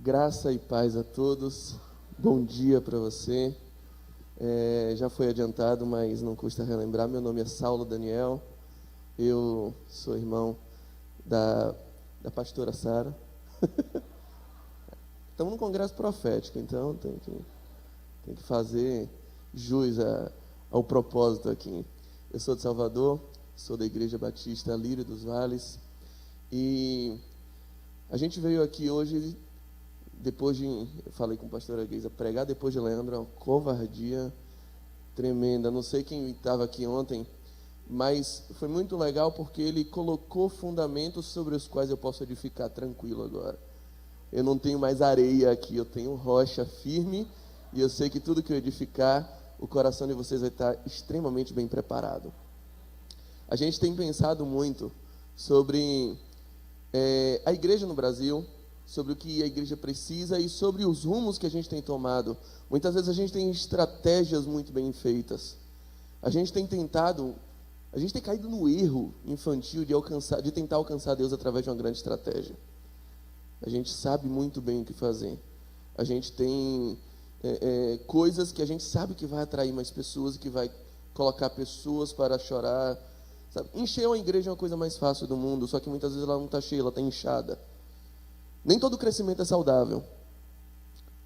Graça e paz a todos. Bom dia para você. Já foi adiantado, mas não custa relembrar. Meu nome é Saulo Daniel. Eu sou irmão da pastora Sara. Estamos num congresso profético, então tem que fazer jus ao propósito aqui. Eu sou de Salvador, sou da Igreja Batista Lírio dos Vales. E a gente veio aqui hoje, eu falei com a pastora Geisa, pregar depois de Leandro é uma covardia tremenda. Não sei quem estava aqui ontem, mas foi muito legal porque ele colocou fundamentos sobre os quais eu posso edificar tranquilo agora. Eu não tenho mais areia aqui, eu tenho rocha firme e eu sei que tudo que eu edificar, o coração de vocês vai estar extremamente bem preparado. A gente tem pensado muito sobre a igreja no Brasil, sobre o que a igreja precisa e sobre os rumos que a gente tem tomado. Muitas vezes a gente tem estratégias muito bem feitas. A gente tem caído no erro infantil de tentar alcançar Deus através de uma grande estratégia. A gente sabe muito bem o que fazer. A gente tem coisas que a gente sabe que vai atrair mais pessoas e que vai colocar pessoas para chorar. Sabe? Encher uma igreja é uma coisa mais fácil do mundo, só que muitas vezes ela não está cheia, ela está inchada. Nem todo crescimento é saudável.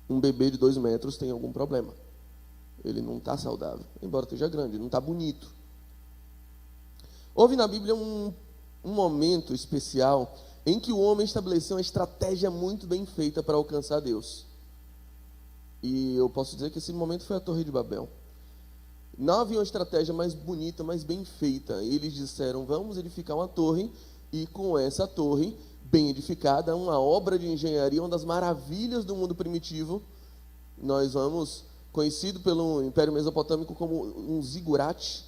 Um bebê de 2 metros tem algum problema. Ele não está saudável, embora esteja grande, não está bonito. Houve na Bíblia um momento especial em que o homem estabeleceu uma estratégia muito bem feita para alcançar Deus. E eu posso dizer que esse momento foi a Torre de Babel. Não havia uma estratégia mais bonita, mais bem feita. Eles disseram, vamos edificar uma torre, e com essa torre bem edificada, uma obra de engenharia, uma das maravilhas do mundo primitivo, nós vamos, conhecido pelo Império Mesopotâmico como um zigurate,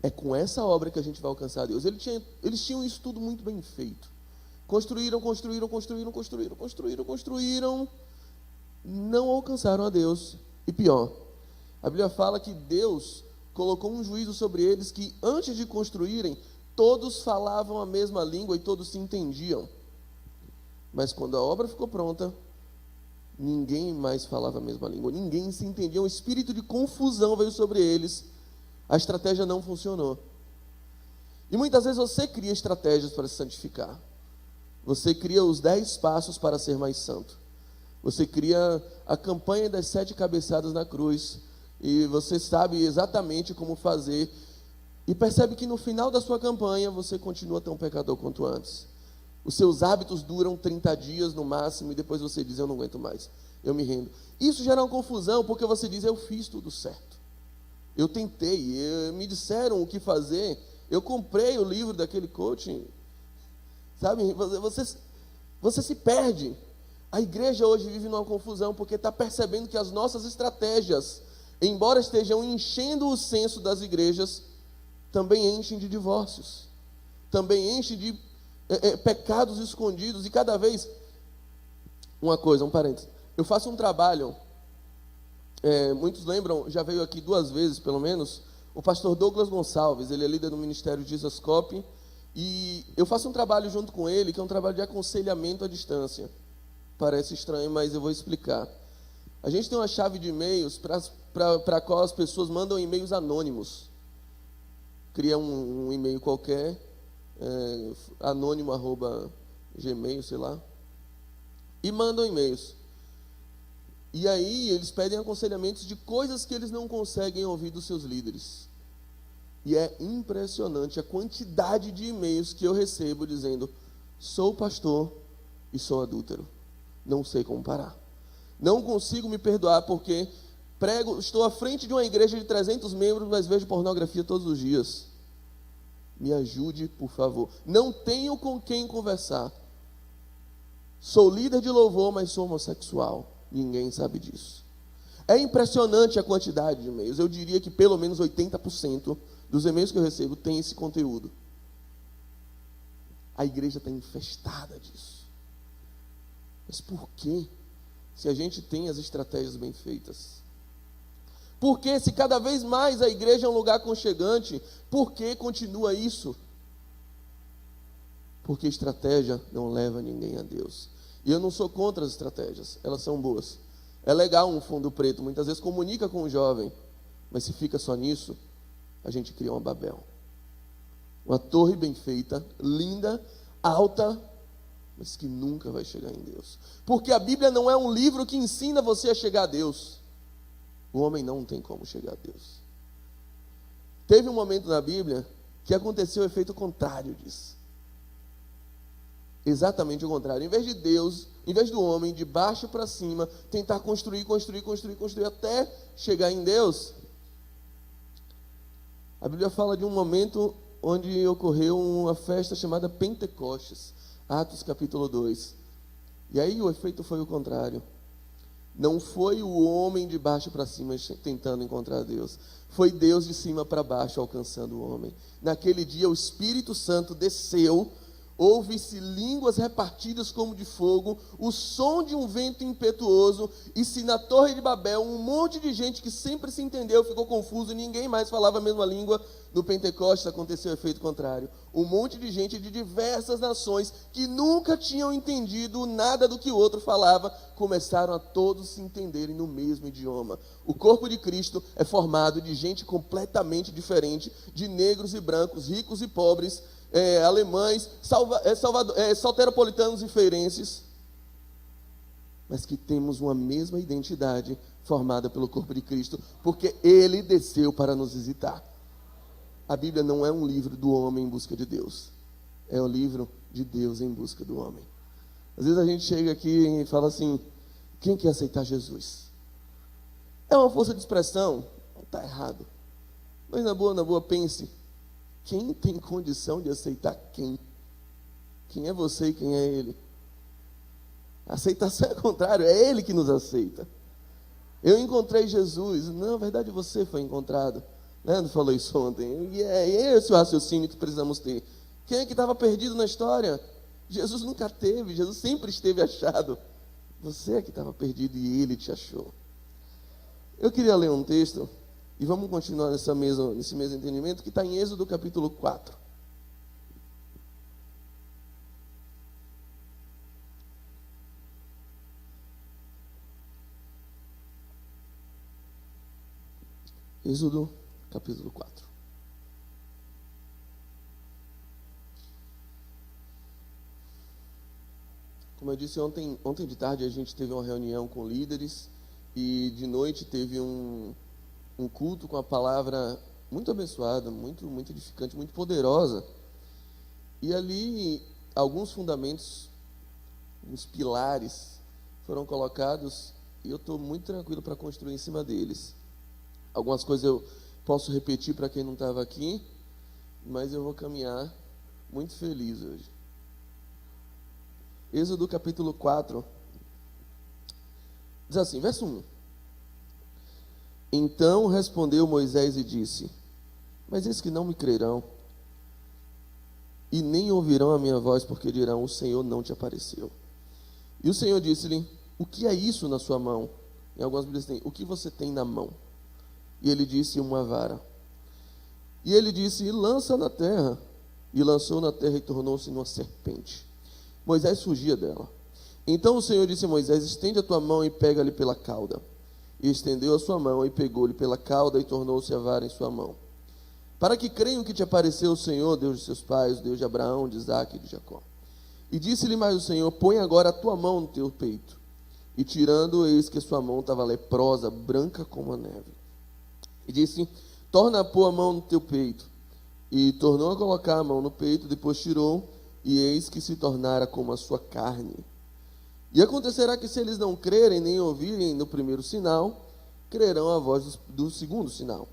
é com essa obra que a gente vai alcançar Deus. Eles tinham isso tudo muito bem feito. Construíram, não alcançaram a Deus. E pior, a Bíblia fala que Deus colocou um juízo sobre eles que antes de construírem, todos falavam a mesma língua e todos se entendiam. Mas quando a obra ficou pronta, ninguém mais falava a mesma língua, ninguém se entendia. Um espírito de confusão veio sobre eles. A estratégia não funcionou. E muitas vezes você cria estratégias para se santificar. Você cria os 10 passos para ser mais santo. Você cria a campanha das 7 cabeçadas na cruz. E você sabe exatamente como fazer. E percebe que no final da sua campanha você continua tão pecador quanto antes. Os seus hábitos duram 30 dias no máximo. E depois você diz, eu não aguento mais, eu me rendo. Isso gera uma confusão, porque você diz, eu fiz tudo certo. Eu tentei, me disseram o que fazer. Eu comprei o livro daquele coaching. Sabe, você se perde. A igreja hoje vive numa confusão, porque está percebendo que as nossas estratégias, embora estejam enchendo o censo das igrejas, também enchem de divórcios, também enchem de pecados escondidos. E cada vez, um parênteses, eu faço um trabalho, muitos lembram, já veio aqui 2 vezes pelo menos, o pastor Douglas Gonçalves, ele é líder do ministério Jesus Cop, e eu faço um trabalho junto com ele, que é um trabalho de aconselhamento à distância. Parece estranho, mas eu vou explicar. A gente tem uma chave de e-mails para a qual as pessoas mandam e-mails anônimos. Cria um e-mail qualquer, anônimo, @gmail, sei lá, e mandam e-mails. E aí eles pedem aconselhamentos de coisas que eles não conseguem ouvir dos seus líderes. E é impressionante a quantidade de e-mails que eu recebo dizendo, sou pastor e sou adúltero. Não sei como parar. Não consigo me perdoar porque estou à frente de uma igreja de 300 membros, mas vejo pornografia todos os dias. Me ajude, por favor. Não tenho com quem conversar. Sou líder de louvor, mas sou homossexual. Ninguém sabe disso. É impressionante a quantidade de e-mails. Eu diria que pelo menos 80% dos e-mails que eu recebo tem esse conteúdo. A igreja está infestada disso. Mas por quê? Se a gente tem as estratégias bem feitas. Por que, se cada vez mais a igreja é um lugar aconchegante, por que continua isso? Porque estratégia não leva ninguém a Deus. E eu não sou contra as estratégias, elas são boas. É legal um fundo preto, muitas vezes comunica com o jovem, mas se fica só nisso, a gente cria uma Babel. Uma torre bem feita, linda, alta, mas que nunca vai chegar em Deus. Porque a Bíblia não é um livro que ensina você a chegar a Deus. O homem não tem como chegar a Deus. Teve um momento na Bíblia que aconteceu o efeito contrário disso. Exatamente o contrário. Em vez de Deus, em vez do homem, de baixo para cima, tentar construir até chegar em Deus, a Bíblia fala de um momento onde ocorreu uma festa chamada Pentecostes, Atos capítulo 2. E aí o efeito foi o contrário. Não foi o homem de baixo para cima tentando encontrar Deus. Foi Deus de cima para baixo alcançando o homem. Naquele dia o Espírito Santo desceu, houve-se línguas repartidas como de fogo, o som de um vento impetuoso, e se na Torre de Babel um monte de gente que sempre se entendeu ficou confuso e ninguém mais falava a mesma língua, no Pentecostes aconteceu o efeito contrário. Um monte de gente de diversas nações que nunca tinham entendido nada do que o outro falava, começaram a todos se entenderem no mesmo idioma. O corpo de Cristo é formado de gente completamente diferente, de negros e brancos, ricos e pobres, alemães, soteropolitanos e feirenses, mas que temos uma mesma identidade formada pelo corpo de Cristo, porque Ele desceu para nos visitar. A Bíblia não é um livro do homem em busca de Deus, é um livro de Deus em busca do homem. Às vezes a gente chega aqui e fala assim: quem quer aceitar Jesus? É uma força de expressão, está errado, mas na boa, pense. Quem tem condição de aceitar quem? Quem é você e quem é Ele? A aceitação é o contrário, é Ele que nos aceita. Eu encontrei Jesus. Não, na verdade você foi encontrado. Leandro falou isso ontem. E é esse o raciocínio que precisamos ter. Quem é que estava perdido na história? Jesus nunca teve, Jesus sempre esteve achado. Você é que estava perdido e Ele te achou. Eu queria ler um texto. E vamos continuar nesse mesmo entendimento, que está em Êxodo capítulo 4. Êxodo capítulo 4. Como eu disse ontem de tarde, a gente teve uma reunião com líderes e de noite teve um culto com a palavra muito abençoada, muito edificante, muito poderosa. E ali alguns fundamentos, uns pilares foram colocados e eu estou muito tranquilo para construir em cima deles. Algumas coisas eu posso repetir para quem não estava aqui, mas eu vou caminhar muito feliz hoje. Êxodo capítulo 4 diz assim, verso 1. Então respondeu Moisés e disse: mas eis que não me crerão, e nem ouvirão a minha voz, porque dirão: o Senhor não te apareceu. E o Senhor disse-lhe: o que é isso na sua mão? Em algumas Bíblias tem: o que você tem na mão? E ele disse: uma vara. E ele disse: lança na terra. E lançou na terra e tornou-se numa serpente. Moisés fugia dela. Então o Senhor disse a Moisés: estende a tua mão e pega-lhe pela cauda. E estendeu a sua mão e pegou-lhe pela cauda e tornou-se a vara em sua mão. Para que creiam que te apareceu o Senhor, Deus de seus pais, o Deus de Abraão, de Isaque e de Jacó. E disse-lhe mais o Senhor: põe agora a tua mão no teu peito. E tirando, eis que a sua mão estava leprosa, branca como a neve. E disse: torna a pôr a mão no teu peito. E tornou a colocar a mão no peito, depois tirou, e eis que se tornara como a sua carne. E acontecerá que se eles não crerem nem ouvirem no primeiro sinal, crerão a voz do segundo sinal.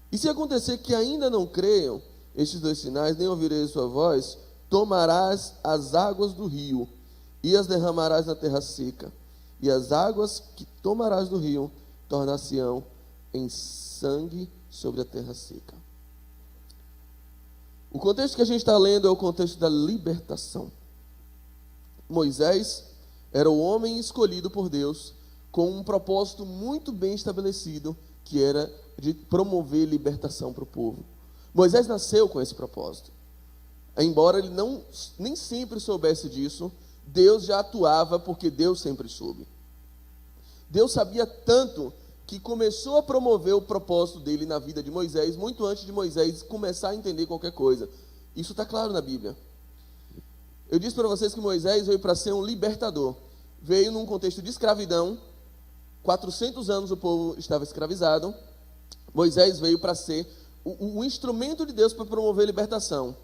E se acontecer que ainda não creiam estes dois sinais, nem ouvirem a sua voz, tomarás as águas do rio e as derramarás na terra seca. E as águas que tomarás do rio tornar-se-ão em sangue sobre a terra seca. O contexto que a gente está lendo é o contexto da libertação. Moisés era o homem escolhido por Deus com um propósito muito bem estabelecido, que era de promover libertação para o povo. Moisés nasceu com esse propósito. Embora ele nem sempre soubesse disso, Deus já atuava porque Deus sempre soube. Deus sabia tanto que começou a promover o propósito dele na vida de Moisés, muito antes de Moisés começar a entender qualquer coisa. Isso está claro na Bíblia. Eu disse para vocês que Moisés veio para ser um libertador. Veio num contexto de escravidão. 400 anos o povo estava escravizado. Moisés veio para ser o instrumento de Deus para promover a libertação.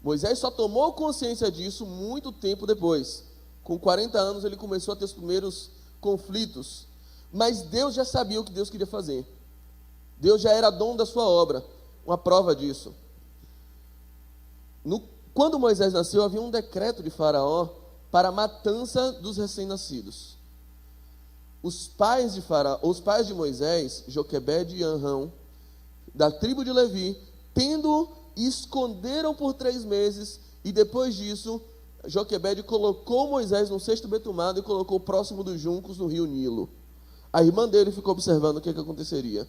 Moisés só tomou consciência disso muito tempo depois. Com 40 anos ele começou a ter os primeiros conflitos. Mas Deus já sabia o que Deus queria fazer. Deus já era dono da sua obra. Uma prova disso. Quando Moisés nasceu, havia um decreto de Faraó para a matança dos recém-nascidos. Os pais de Moisés, Joquebede e Anrão, da tribo de Levi, esconderam por 3 meses, e depois disso, Joquebede colocou Moisés num cesto betumado e colocou próximo dos juncos no rio Nilo. A irmã dele ficou observando o que aconteceria.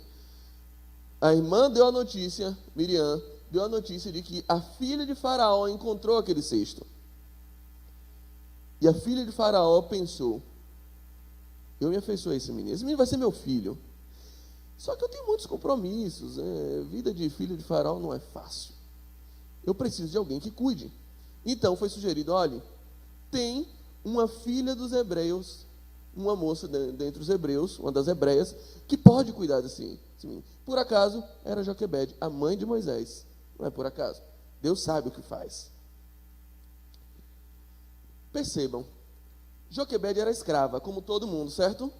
A irmã deu a notícia, Miriam, deu a notícia de que a filha de Faraó encontrou aquele cesto. E a filha de Faraó pensou: eu me afeiçoei a esse menino vai ser meu filho. Só que eu tenho muitos compromissos, vida de filho de Faraó não é fácil. Eu preciso de alguém que cuide. Então foi sugerido: olhe, tem uma filha dos hebreus, uma moça dentre os hebreus, uma das hebreias, que pode cuidar desse menino. Por acaso, era Joquebede, a mãe de Moisés. Não é por acaso. Deus sabe o que faz. Percebam, Joquebede era escrava, como todo mundo, certo?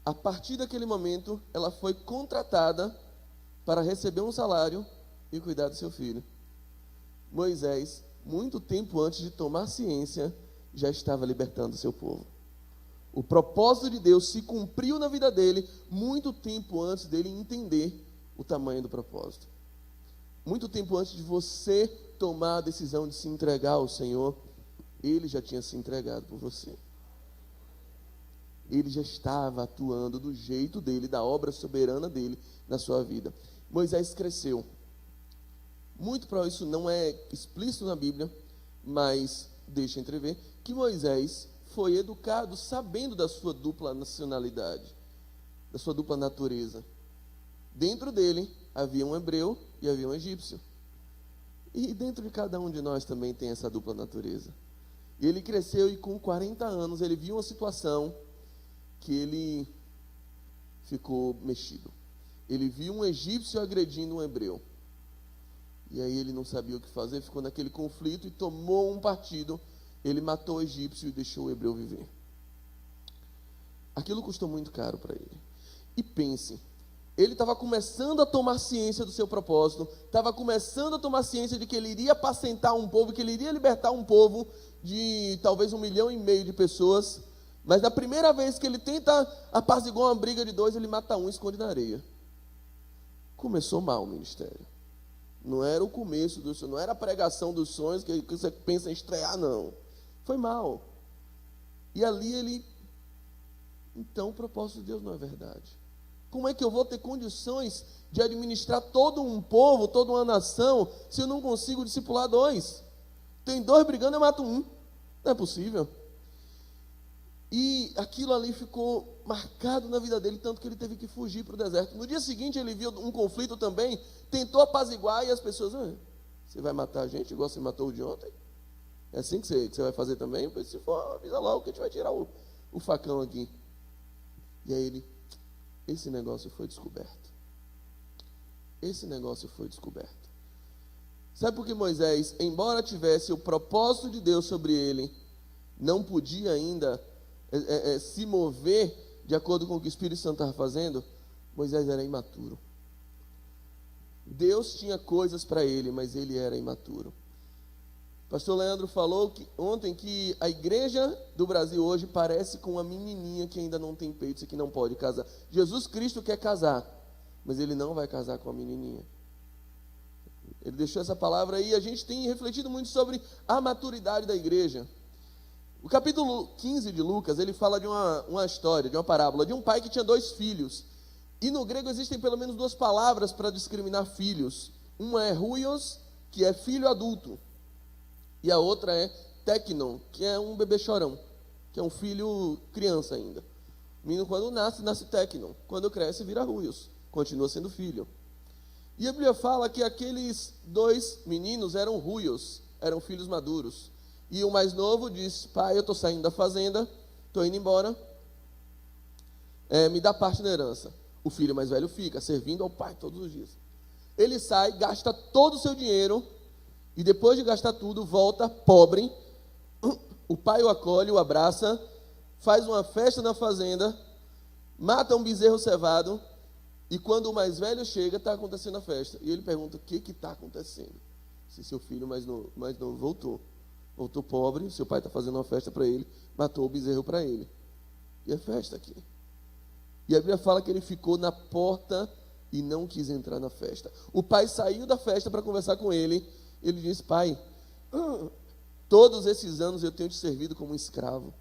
A partir daquele momento, ela foi contratada para receber um salário e cuidar do seu filho. Moisés, muito tempo antes de tomar ciência, já estava libertando o seu povo. O propósito de Deus se cumpriu na vida dele muito tempo antes dele entender o tamanho do propósito. Muito tempo antes de você tomar a decisão de se entregar ao Senhor, Ele já tinha se entregado por você. Ele já estava atuando do jeito dele, da obra soberana dele na sua vida. Moisés cresceu. Muito para isso não é explícito na Bíblia, mas deixa entrever que Moisés foi educado sabendo da sua dupla nacionalidade, da sua dupla natureza. Dentro dele havia um hebreu e havia um egípcio. E dentro de cada um de nós também tem essa dupla natureza. E ele cresceu e com 40 anos ele viu uma situação que ele ficou mexido. Ele viu um egípcio agredindo um hebreu. E aí ele não sabia o que fazer, ficou naquele conflito e tomou um partido. Ele matou o egípcio e deixou o hebreu viver. Aquilo custou muito caro para ele. E pense, ele estava começando a tomar ciência do seu propósito, estava começando a tomar ciência de que ele iria apacentar um povo, que ele iria libertar um povo de talvez 1,5 milhão de pessoas, mas na primeira vez que ele tenta apaziguar uma briga de 2, ele mata um e esconde na areia. Começou mal o ministério. Não era o começo do sonho, não era a pregação dos sonhos que você pensa em estrear, não. Foi mal. E ali ele... Então o propósito de Deus não é verdade. Como é que eu vou ter condições de administrar todo um povo, toda uma nação, se eu não consigo discipular 2? Tem 2 brigando, eu mato um. Não é possível. E aquilo ali ficou marcado na vida dele, tanto que ele teve que fugir para o deserto. No dia seguinte ele viu um conflito também, tentou apaziguar e as pessoas: você vai matar a gente igual você matou o de ontem? É assim que você vai fazer também? Eu pensei: se for, avisa logo que a gente vai tirar o facão aqui. E aí esse negócio foi descoberto. Esse negócio foi descoberto. Sabe por que Moisés, embora tivesse o propósito de Deus sobre ele, não podia ainda se mover de acordo com o que o Espírito Santo estava fazendo? Moisés era imaturo. Deus tinha coisas para ele, mas ele era imaturo. Pastor Leandro falou ontem que a igreja do Brasil hoje parece com uma menininha que ainda não tem peitos e que não pode casar. Jesus Cristo quer casar, mas ele não vai casar com a menininha. Ele deixou essa palavra aí e a gente tem refletido muito sobre a maturidade da igreja. O capítulo 15 de Lucas, ele fala de uma história, de uma parábola, de um pai que tinha 2 filhos. E no grego existem pelo menos 2 palavras para discriminar filhos. Uma é huios, que é filho adulto. E a outra é Tecnon, que é um bebê chorão, que é um filho criança ainda. O menino, quando nasce Tecnon. Quando cresce, vira Ruios. Continua sendo filho. E a Bíblia fala que aqueles 2 meninos eram Ruios, eram filhos maduros. E o mais novo diz: pai, eu estou saindo da fazenda, estou indo embora, me dá parte da herança. O filho mais velho fica, servindo ao pai todos os dias. Ele sai, gasta todo o seu dinheiro, e depois de gastar tudo, volta pobre. O pai o acolhe, o abraça, faz uma festa na fazenda, mata um bezerro cevado, e quando o mais velho chega, está acontecendo a festa. E ele pergunta: o que está acontecendo? Se seu filho mais novo voltou pobre, seu pai está fazendo uma festa para ele, matou o bezerro para ele. E a festa aqui. E a Bíblia fala que ele ficou na porta e não quis entrar na festa. O pai saiu da festa para conversar com ele. Ele disse: pai, todos esses anos eu tenho te servido como um escravo.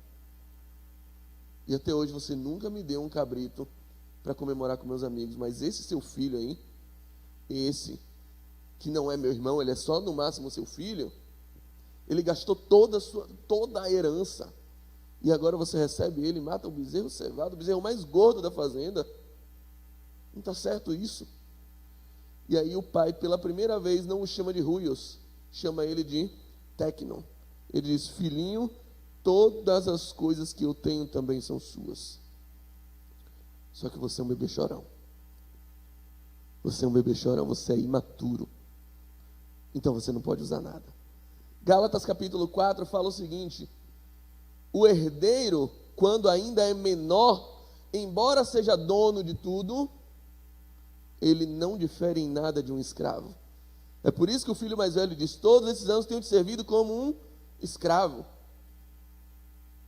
E até hoje você nunca me deu um cabrito para comemorar com meus amigos. Mas esse seu filho aí, esse, que não é meu irmão, ele é só no máximo seu filho, ele gastou toda a herança. E agora você recebe ele, mata o bezerro cevado, o bezerro mais gordo da fazenda. Não está certo isso? E aí o pai, pela primeira vez, não o chama de Ruios, chama ele de Tecnon. Ele diz: filhinho, todas as coisas que eu tenho também são suas. Só que você é um bebê chorão. Você é um bebê chorão, você é imaturo. Então você não pode usar nada. Gálatas capítulo 4 fala o seguinte: o herdeiro, quando ainda é menor, embora seja dono de tudo, ele não difere em nada de um escravo. É por isso que o filho mais velho diz: todos esses anos tenho te servido como um escravo.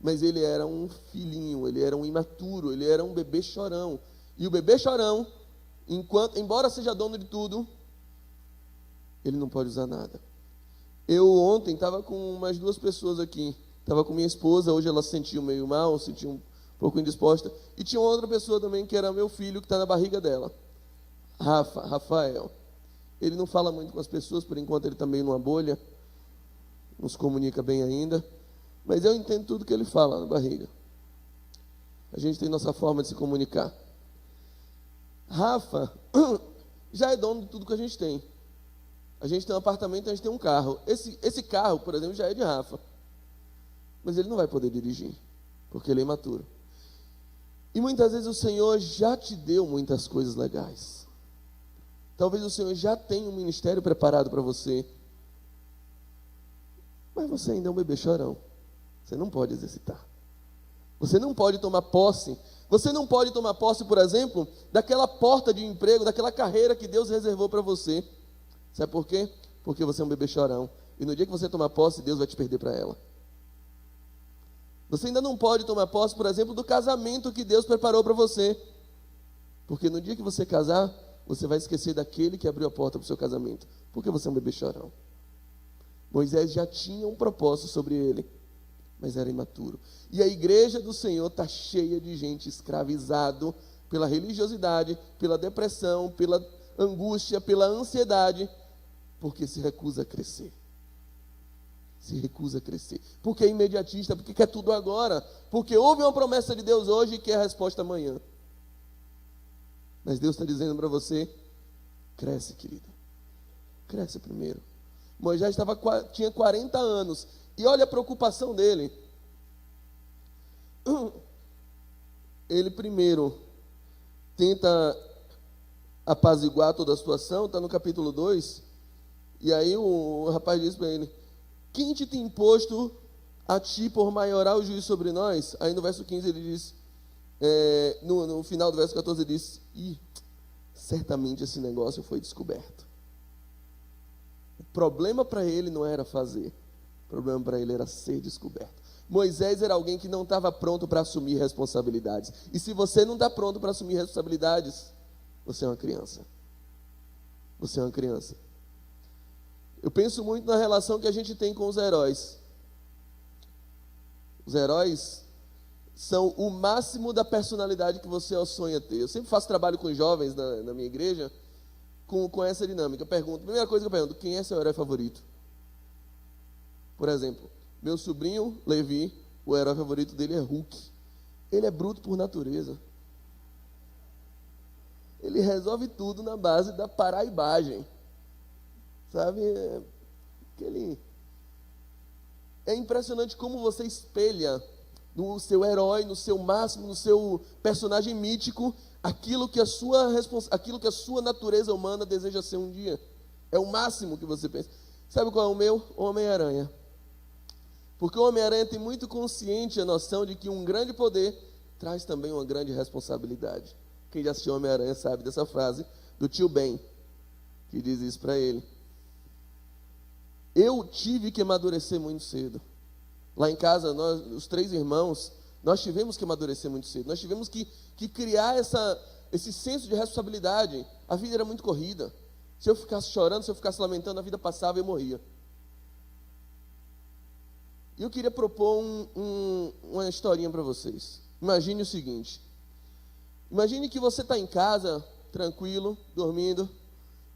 Mas ele era um filhinho, ele era um imaturo, ele era um bebê chorão. E o bebê chorão, embora seja dono de tudo, ele não pode usar nada. Eu ontem estava com umas 2 pessoas aqui. Estava com minha esposa, hoje ela se sentiu meio mal, se sentiu um pouco indisposta. E tinha outra pessoa também, que era meu filho, que está na barriga dela. Rafael. Ele não fala muito com as pessoas, por enquanto ele está meio numa bolha. Não se comunica bem ainda. Mas eu entendo tudo que ele fala na barriga. A gente tem nossa forma de se comunicar. Rafa já é dono de tudo que a gente tem. A gente tem um apartamento, a gente tem um carro. Esse carro, por exemplo, já é de Rafa. Mas ele não vai poder dirigir, porque ele é imaturo. E muitas vezes o Senhor já te deu muitas coisas legais. Talvez o Senhor já tenha um ministério preparado para você. Mas você ainda é um bebê chorão. Você não pode exercitar. Você não pode tomar posse. Você não pode tomar posse, por exemplo, daquela porta de emprego, daquela carreira que Deus reservou para você. Sabe por quê? Porque você é um bebê chorão. E no dia que você tomar posse, Deus vai te perder para ela. Você ainda não pode tomar posse, por exemplo, do casamento que Deus preparou para você. Porque no dia que você casar, você vai esquecer daquele que abriu a porta para o seu casamento. Porque você é um bebê chorão. Moisés já tinha um propósito sobre ele, mas era imaturo. E a igreja do Senhor está cheia de gente escravizado pela religiosidade, pela depressão, pela angústia, pela ansiedade, porque se recusa a crescer. Se recusa a crescer. Porque é imediatista, porque quer tudo agora. Porque houve uma promessa de Deus hoje e quer a resposta amanhã. Mas Deus está dizendo para você: cresce, querido. Cresce primeiro. Moisés tinha 40 anos. E olha a preocupação dele. Ele primeiro tenta apaziguar toda a situação. Está no capítulo 2. E aí o rapaz diz para ele: quem te tem imposto a ti por maioral o juízo sobre nós? Aí no verso 15 ele diz, no final do verso 14 ele diz: certamente esse negócio foi descoberto. O problema para ele não era fazer, o problema para ele era ser descoberto. Moisés era alguém que não estava pronto para assumir responsabilidades. E se você não está pronto para assumir responsabilidades, você é uma criança. Você é uma criança. Eu penso muito na relação que a gente tem com os heróis. Os heróis são o máximo da personalidade que você sonha ter. Eu sempre faço trabalho com jovens na minha igreja com essa dinâmica. Primeira coisa que eu pergunto: quem é seu herói favorito? Por exemplo, Meu sobrinho, Levi, o herói favorito dele é Hulk. Ele é bruto por natureza. Ele resolve tudo na base da paraibagem. Sabe? É impressionante como você espelha no seu herói, no seu máximo, no seu personagem mítico, aquilo que a sua natureza humana deseja ser um dia. É o máximo que você pensa. Sabe qual é o meu? Homem-Aranha. Porque o Homem-Aranha tem muito consciente a noção de que um grande poder traz também uma grande responsabilidade. Quem já assistiu Homem-Aranha sabe dessa frase do tio Ben, que diz isso para ele. Eu tive que amadurecer muito cedo. Lá em casa, nós, os 3 irmãos, nós tivemos que amadurecer muito cedo. Nós tivemos que criar esse senso de responsabilidade. A vida era muito corrida. Se eu ficasse chorando, se eu ficasse lamentando, a vida passava e eu morria. E eu queria propor uma historinha para vocês. Imagine o seguinte. Imagine que você está em casa, tranquilo, dormindo.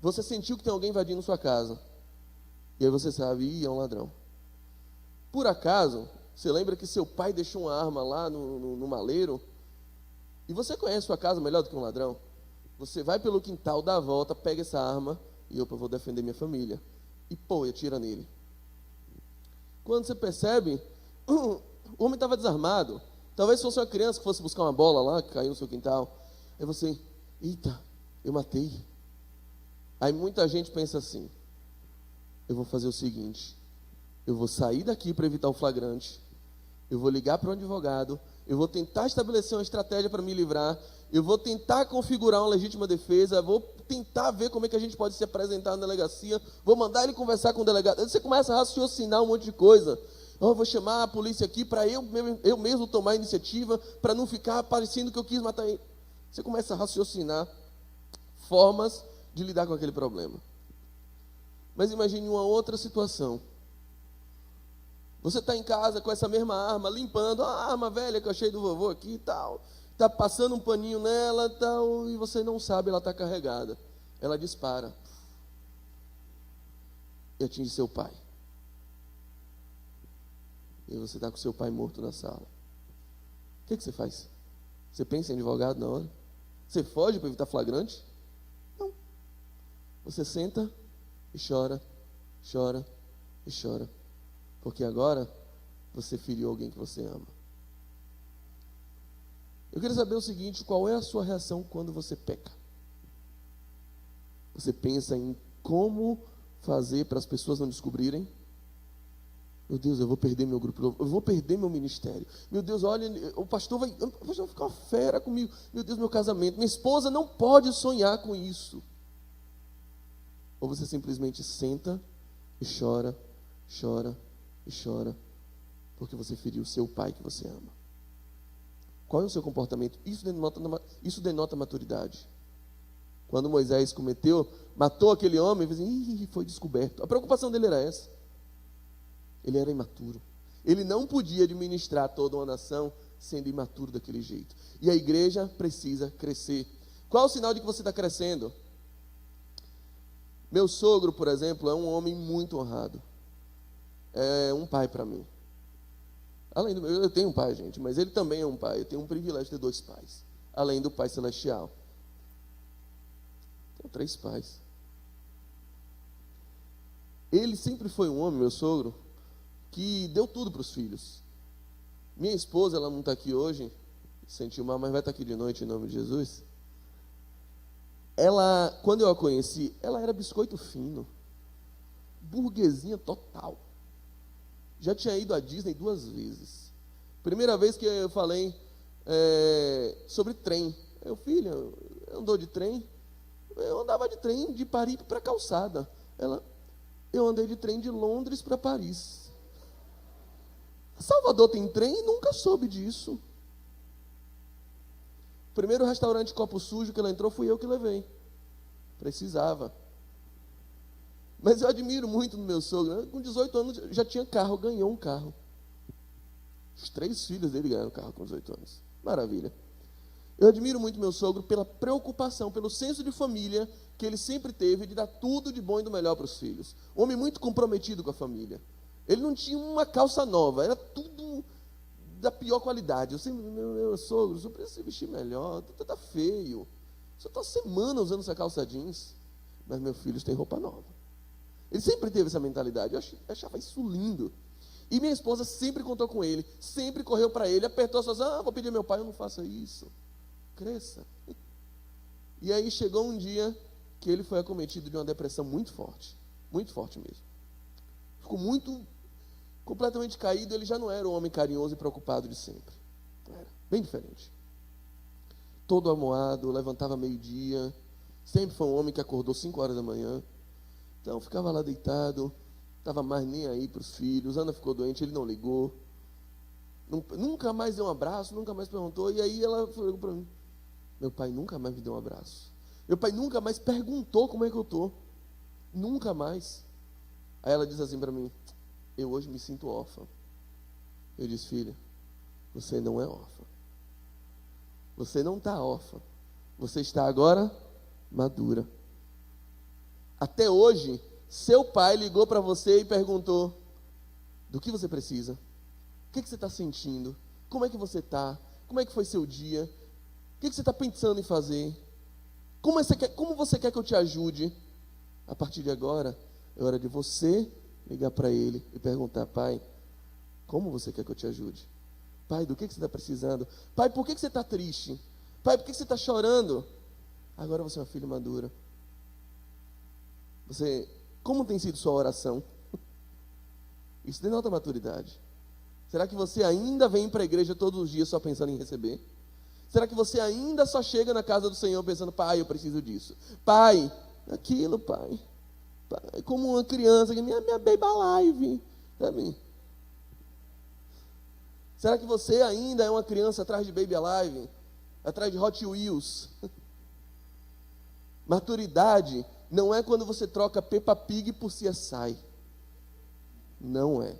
Você sentiu que tem alguém invadindo sua casa. E aí você sabe, é um ladrão. Por acaso, você lembra que seu pai deixou uma arma lá no maleiro? E você conhece sua casa melhor do que um ladrão? Você vai pelo quintal, dá a volta, pega essa arma e eu vou defender minha família. E atira nele. Quando você percebe, o homem estava desarmado. Talvez fosse uma criança que fosse buscar uma bola lá, que caiu no seu quintal. Aí você, eita, eu matei. Aí muita gente pensa assim, eu vou fazer o seguinte, eu vou sair daqui para evitar o flagrante, eu vou ligar para um advogado, eu vou tentar estabelecer uma estratégia para me livrar, eu vou tentar configurar uma legítima defesa, vou tentar ver como é que a gente pode se apresentar na delegacia, vou mandar ele conversar com o delegado. Você começa a raciocinar um monte de coisa. Eu vou chamar a polícia aqui para eu mesmo tomar a iniciativa, para não ficar parecendo que eu quis matar ele. Você começa a raciocinar formas de lidar com aquele problema. Mas imagine uma outra situação. Você está em casa com essa mesma arma, limpando a arma velha que eu achei do vovô aqui e tal. Está passando um paninho nela e tal, e você não sabe, ela está carregada. Ela dispara. E atinge seu pai. E você está com seu pai morto na sala. O que você faz? Você pensa em advogado na hora? Você foge para evitar flagrante? Não. Você senta e chora, chora e chora. Porque agora você feriu alguém que você ama. Eu queria saber o seguinte, qual é a sua reação quando você peca? Você pensa em como fazer para as pessoas não descobrirem? Meu Deus, eu vou perder meu grupo, eu vou perder meu ministério. Meu Deus, olha, o pastor vai ficar uma fera comigo. Meu Deus, meu casamento. Minha esposa não pode sonhar com isso. Ou você simplesmente senta e chora, chora e chora, porque você feriu o seu pai que você ama. Qual é o seu comportamento? Isso denota maturidade. Quando Moisés matou aquele homem, foi descoberto. A preocupação dele era essa. Ele era imaturo. Ele não podia administrar toda uma nação sendo imaturo daquele jeito. E a igreja precisa crescer. Qual é o sinal de que você está crescendo? Meu sogro, por exemplo, é um homem muito honrado. É um pai para mim. Eu tenho um pai, gente, mas ele também é um pai. Eu tenho um privilégio de ter 2 pais. Além do Pai Celestial. Tenho 3 pais. Ele sempre foi um homem, meu sogro, que deu tudo para os filhos. Minha esposa, ela não está aqui hoje, sentiu mal, mas vai estar aqui de noite em nome de Jesus. Ela, quando eu a conheci, ela era biscoito fino, burguesinha total. Já tinha ido à Disney 2 vezes. Primeira vez que eu falei sobre trem. Filha, andou de trem? Eu andava de trem de Paris para Calçada. Eu andei de trem de Londres para Paris. Salvador tem trem e nunca soube disso. O primeiro restaurante copo sujo que ela entrou fui eu que levei. Precisava. Mas eu admiro muito no meu sogro, né? Com 18 anos já tinha carro, ganhou um carro. Os 3 filhos dele ganharam carro com 18 anos. Maravilha. Eu admiro muito meu sogro pela preocupação, pelo senso de família que ele sempre teve de dar tudo de bom e do melhor para os filhos. Homem muito comprometido com a família. Ele não tinha uma calça nova, era tudo da pior qualidade. Eu sempre, meu sogro, o senhor precisa se vestir melhor, tá feio. O senhor está semana usando essa calça jeans, mas meus filhos têm roupa nova. Ele sempre teve essa mentalidade, eu achava isso lindo. E minha esposa sempre contou com ele, sempre correu para ele, apertou as suas, vou pedir ao meu pai, eu não faça isso. Cresça. E aí chegou um dia que ele foi acometido de uma depressão muito forte mesmo. Ficou completamente caído, ele já não era o homem carinhoso e preocupado de sempre. Era bem diferente. Todo amoado, levantava meio-dia, sempre foi um homem que acordou 5 horas da manhã. Então ficava lá deitado, estava mais nem aí para os filhos. Ana ficou doente, ele não ligou. Nunca mais deu um abraço, nunca mais perguntou. E aí ela falou para mim, meu pai nunca mais me deu um abraço. Meu pai nunca mais perguntou como é que eu estou. Nunca mais. Aí ela diz assim para mim, eu hoje me sinto órfã. Eu disse, filha, você não é órfã. Você não está órfã. Você está agora madura. Até hoje, seu pai ligou para você e perguntou, do que você precisa? O que você está sentindo? Como é que você está? Como é que foi seu dia? O que você está pensando em fazer? Como você quer que eu te ajude? A partir de agora, é hora de você ligar para ele e perguntar, pai, como você quer que eu te ajude? Pai, do que você está precisando? Pai, por que você está triste? Pai, por que você está chorando? Agora você é uma filha madura. Como tem sido sua oração? Isso denota maturidade. Será que você ainda vem para a igreja todos os dias só pensando em receber? Será que você ainda só chega na casa do Senhor pensando, pai, eu preciso disso. Pai, aquilo, pai. Como uma criança, minha baby alive. Sabe? Será que você ainda é uma criança atrás de baby alive? Atrás de Hot Wheels? Maturidade não é quando você troca Peppa Pig por CSI. Não é.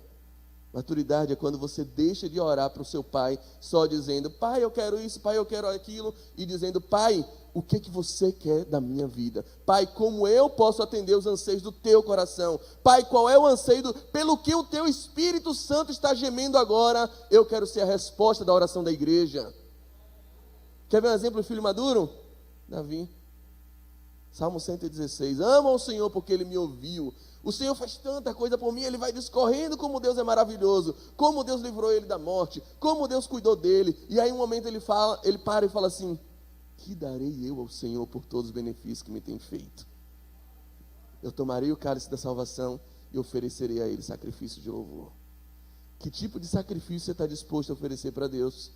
Maturidade é quando você deixa de orar para o seu pai, só dizendo, pai, eu quero isso, pai, eu quero aquilo, e dizendo, pai, o que você quer da minha vida? Pai, como eu posso atender os anseios do teu coração? Pai, qual é o anseio pelo que o teu Espírito Santo está gemendo agora? Eu quero ser a resposta da oração da igreja. Quer ver um exemplo de filho maduro? Davi. Salmo 116, ama o Senhor porque Ele me ouviu. O Senhor faz tanta coisa por mim, Ele vai discorrendo como Deus é maravilhoso, como Deus livrou ele da morte, como Deus cuidou dele. E aí um momento ele para e fala assim, que darei eu ao Senhor por todos os benefícios que me tem feito? Eu tomarei o cálice da salvação e oferecerei a Ele sacrifício de louvor. Que tipo de sacrifício você está disposto a oferecer para Deus?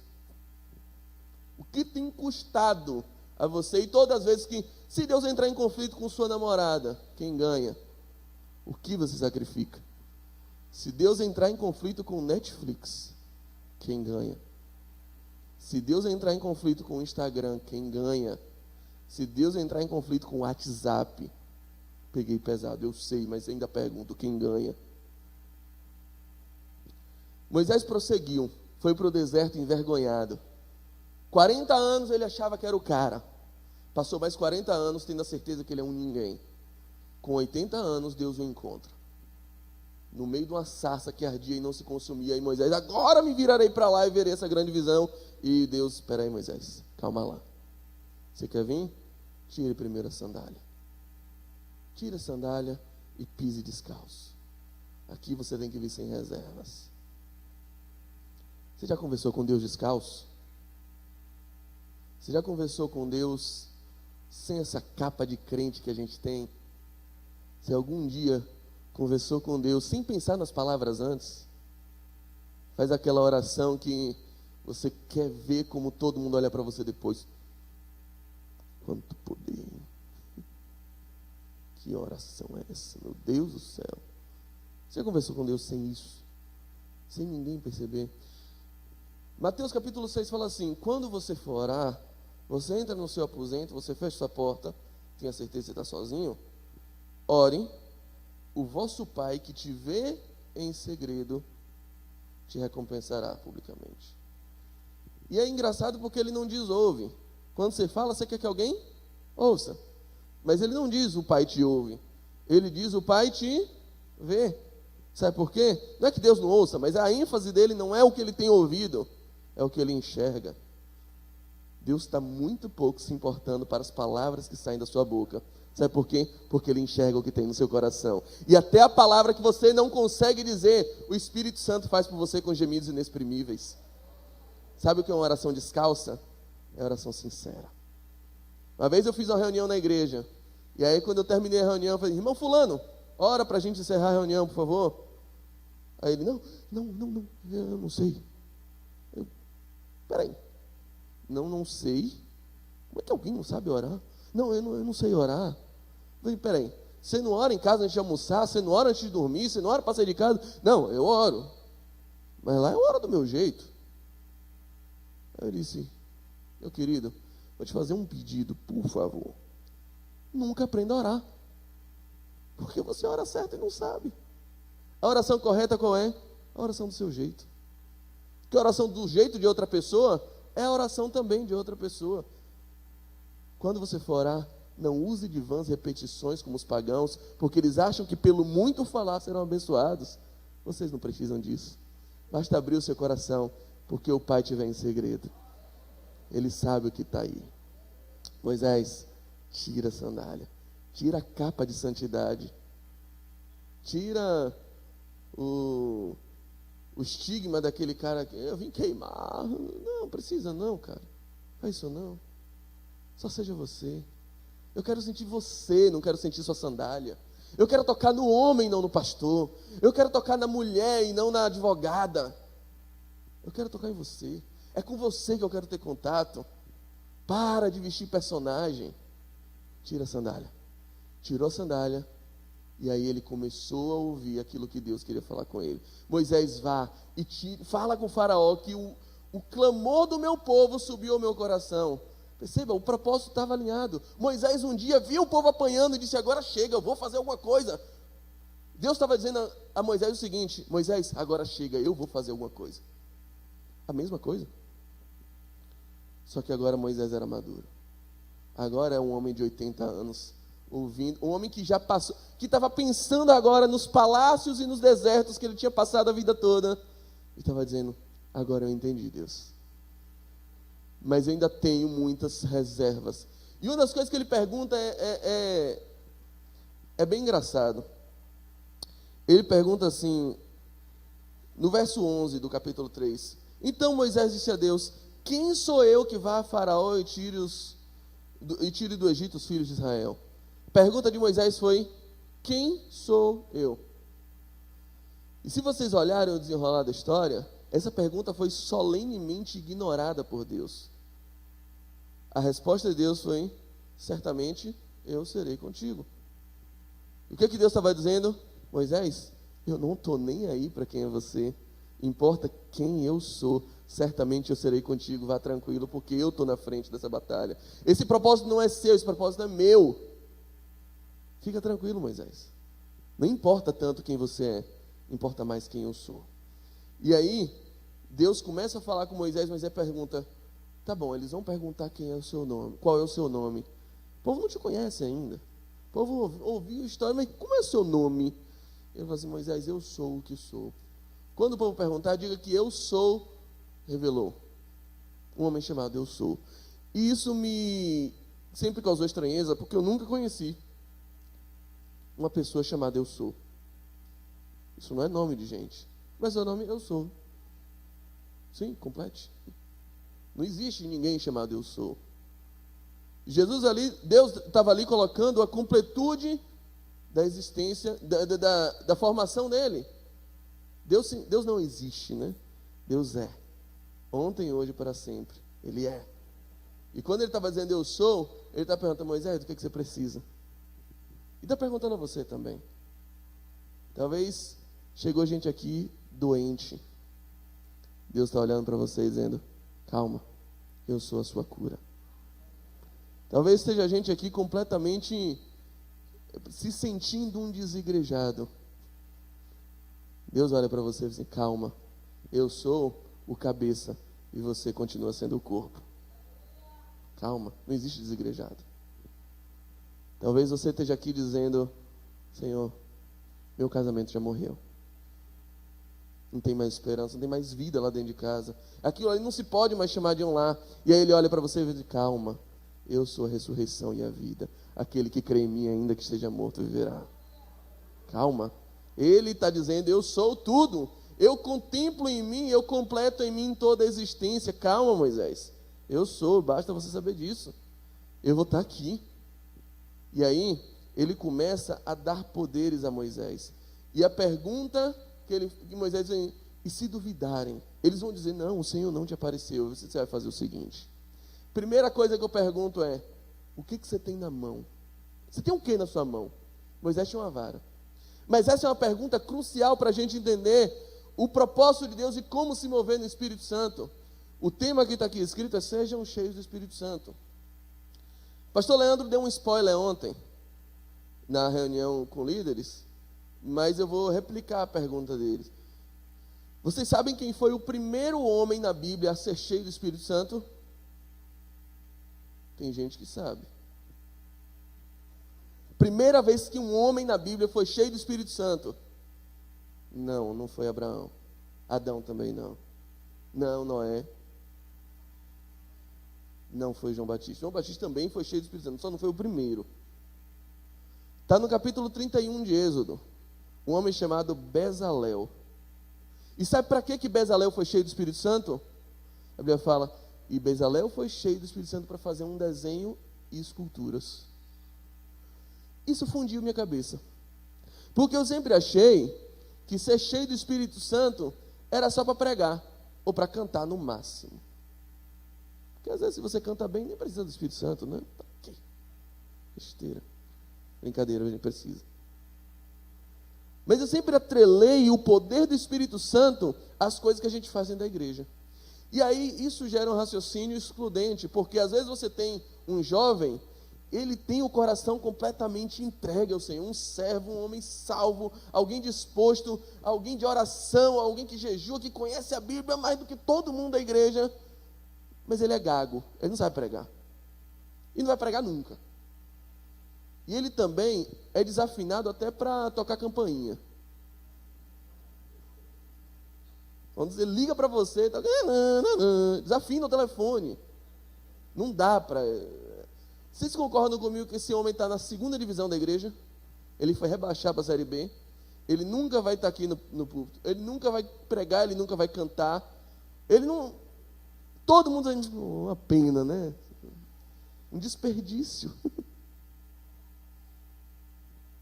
O que tem custado a você? E todas as vezes que, se Deus entrar em conflito com sua namorada, quem ganha? O que você sacrifica? Se Deus entrar em conflito com Netflix, quem ganha? Se Deus entrar em conflito com o Instagram, quem ganha? Se Deus entrar em conflito com o WhatsApp, peguei pesado, eu sei, mas ainda pergunto, quem ganha? Moisés prosseguiu, foi para o deserto envergonhado. 40 anos ele achava que era o cara. Passou mais 40 anos tendo a certeza que ele é um ninguém. Com 80 anos Deus o encontra. No meio de uma sarça que ardia e não se consumia. E Moisés, agora me virarei para lá e verei essa grande visão. E Deus, espera aí Moisés, calma lá. Você quer vir? Tire primeiro a sandália. Tire a sandália e pise descalço. Aqui você tem que vir sem reservas. Você já conversou com Deus descalço? Você já conversou com Deus sem essa capa de crente que a gente tem? Você algum dia conversou com Deus sem pensar nas palavras antes? Faz aquela oração que você quer ver como todo mundo olha para você depois. Quanto poder! Que oração é essa? Meu Deus do céu! Você conversou com Deus sem isso? Sem ninguém perceber? Mateus capítulo 6 fala assim, quando você for orar, você entra no seu aposento, você fecha sua porta, tenha certeza que você está sozinho, ore, o vosso Pai que te vê em segredo, te recompensará publicamente. E é engraçado porque ele não diz ouve. Quando você fala, você quer que alguém ouça. Mas ele não diz o Pai te ouve. Ele diz o Pai te vê. Sabe por quê? Não é que Deus não ouça, mas a ênfase dele não é o que ele tem ouvido, é o que ele enxerga. Deus está muito pouco se importando para as palavras que saem da sua boca. Sabe por quê? Porque ele enxerga o que tem no seu coração. E até a palavra que você não consegue dizer, o Espírito Santo faz por você com gemidos inexprimíveis. Sabe o que é uma oração descalça? É oração sincera. Uma vez eu fiz uma reunião na igreja. E aí quando eu terminei a reunião, eu falei, irmão fulano, ora para a gente encerrar a reunião, por favor. Aí ele, não, eu não sei. Peraí, não sei? Como é que alguém não sabe orar? Não, eu não sei orar. Eu falei, peraí, você não ora em casa antes de almoçar? Você não ora antes de dormir? Você não ora para sair de casa? Não, eu oro. Mas lá eu oro do meu jeito. Aí eu disse, meu querido, vou te fazer um pedido, por favor. Nunca aprenda a orar. Porque você ora certo e não sabe. A oração correta qual é? A oração do seu jeito. Porque a oração do jeito de outra pessoa é a oração também de outra pessoa. Quando você for orar, não use de vãs repetições como os pagãos, porque eles acham que pelo muito falar serão abençoados. Vocês não precisam disso. Basta abrir o seu coração, porque o Pai te vê em segredo. Ele sabe o que está aí. Moisés, tira a sandália, tira a capa de santidade, tira o estigma daquele cara que eu vim queimar. Não precisa não, cara. Faz isso não. Só seja você. Eu quero sentir você, não quero sentir sua sandália. Eu quero tocar no homem, não no pastor. Eu quero tocar na mulher e não na advogada. Eu quero tocar em você. É com você que eu quero ter contato. Para de vestir personagem. Tira a sandália. Tirou a sandália. E aí ele começou a ouvir aquilo que Deus queria falar com ele. Moisés, vá e fala com o faraó que o clamor do meu povo subiu ao meu coração. Perceba, o propósito estava alinhado. Moisés um dia viu o povo apanhando e disse, agora chega, eu vou fazer alguma coisa. Deus estava dizendo a Moisés o seguinte, Moisés, agora chega, eu vou fazer alguma coisa. A mesma coisa. Só que agora Moisés era maduro. Agora é um homem de 80 anos, ouvindo, um homem que já passou, que estava pensando agora nos palácios e nos desertos que ele tinha passado a vida toda. E estava dizendo, agora eu entendi, Deus. Mas eu ainda tenho muitas reservas. E uma das coisas que ele pergunta é bem engraçado. Ele pergunta assim, no verso 11 do capítulo 3. Então Moisés disse a Deus, quem sou eu que vá a Faraó e tire do Egito os filhos de Israel? A pergunta de Moisés foi, quem sou eu? E se vocês olharem o desenrolar da história, essa pergunta foi solenemente ignorada por Deus. A resposta de Deus foi, certamente eu serei contigo. E o que Deus estava dizendo? Moisés, eu não estou nem aí para quem é você. Importa quem eu sou. Certamente eu serei contigo, vá tranquilo, porque eu estou na frente dessa batalha. Esse propósito não é seu, esse propósito é meu. Fica tranquilo, Moisés. Não importa tanto quem você é, importa mais quem eu sou. E aí, Deus começa a falar com Moisés, Moisés pergunta, tá bom, eles vão perguntar quem é o seu nome, qual é o seu nome. O povo não te conhece ainda. O povo ouviu a história, mas como é o seu nome? Ele fala assim, Moisés, eu sou o que sou. Quando o povo perguntar, diga que eu sou, revelou. Um homem chamado eu sou. E isso me sempre causou estranheza, porque eu nunca conheci uma pessoa chamada eu sou. Isso não é nome de gente, mas é o nome eu sou. Sim, complete. Não existe ninguém chamado eu sou. Jesus ali, Deus estava ali colocando a completude da existência, da formação dele. Deus não existe, né? Deus é. Ontem, hoje, para sempre. Ele é. E quando ele estava dizendo eu sou, ele está perguntando, Moisés, do que você precisa? E está perguntando a você também. Talvez chegou gente aqui doente. Deus está olhando para você dizendo, calma, eu sou a sua cura. Talvez esteja gente aqui completamente se sentindo um desigrejado. Deus olha para você e diz assim, calma, eu sou o cabeça e você continua sendo o corpo. Calma, não existe desigrejado. Talvez você esteja aqui dizendo, Senhor, meu casamento já morreu. Não tem mais esperança, não tem mais vida lá dentro de casa. Aquilo ali não se pode mais chamar de um lar. E aí ele olha para você e diz: calma, eu sou a ressurreição e a vida. Aquele que crê em mim, ainda que esteja morto, viverá. Calma. Ele está dizendo: eu sou tudo. Eu contemplo em mim, eu completo em mim toda a existência. Calma, Moisés. Eu sou, basta você saber disso. Eu vou estar aqui. E aí, ele começa a dar poderes a Moisés. E a pergunta que Moisés diz: e se duvidarem? Eles vão dizer: não, o Senhor não te apareceu. Você vai fazer o seguinte. Primeira coisa que eu pergunto é: o que você tem na mão? Você tem o que na sua mão? Moisés tinha uma vara. Mas essa é uma pergunta crucial para a gente entender o propósito de Deus e como se mover no Espírito Santo. O tema que está aqui escrito é: sejam cheios do Espírito Santo. Pastor Leandro deu um spoiler ontem, na reunião com líderes, mas eu vou replicar a pergunta deles. Vocês sabem quem foi o primeiro homem na Bíblia a ser cheio do Espírito Santo? Tem gente que sabe. Primeira vez que um homem na Bíblia foi cheio do Espírito Santo? Não foi Abraão. Adão também não. Não, Noé. Não foi João Batista. João Batista também foi cheio do Espírito Santo, só não foi o primeiro. Está no capítulo 31 de Êxodo. Um homem chamado Bezalel. E sabe para que Bezalel foi cheio do Espírito Santo? A Bíblia fala: e Bezalel foi cheio do Espírito Santo para fazer um desenho e esculturas. Isso fundiu minha cabeça. Porque eu sempre achei que ser cheio do Espírito Santo era só para pregar, ou para cantar no máximo. Porque às vezes se você canta bem, nem precisa do Espírito Santo, né? Tá aqui. Besteira. Brincadeira, a gente precisa. Mas eu sempre atrelei o poder do Espírito Santo às coisas que a gente faz dentro da igreja. E aí isso gera um raciocínio excludente, porque às vezes você tem um jovem, ele tem o coração completamente entregue ao Senhor, um servo, um homem salvo, alguém disposto, alguém de oração, alguém que jejua, que conhece a Bíblia mais do que todo mundo da igreja, mas ele é gago, ele não sabe pregar, e não vai pregar nunca. E ele também é desafinado até para tocar campainha. Quando ele liga para você, tá, desafina o telefone. Não dá para... Vocês concordam comigo que esse homem está na segunda divisão da igreja? Ele foi rebaixar para a Série B. Ele nunca vai estar aqui no púlpito. Ele nunca vai pregar, ele nunca vai cantar. Ele não... Todo mundo diz: uma pena, né? Um desperdício.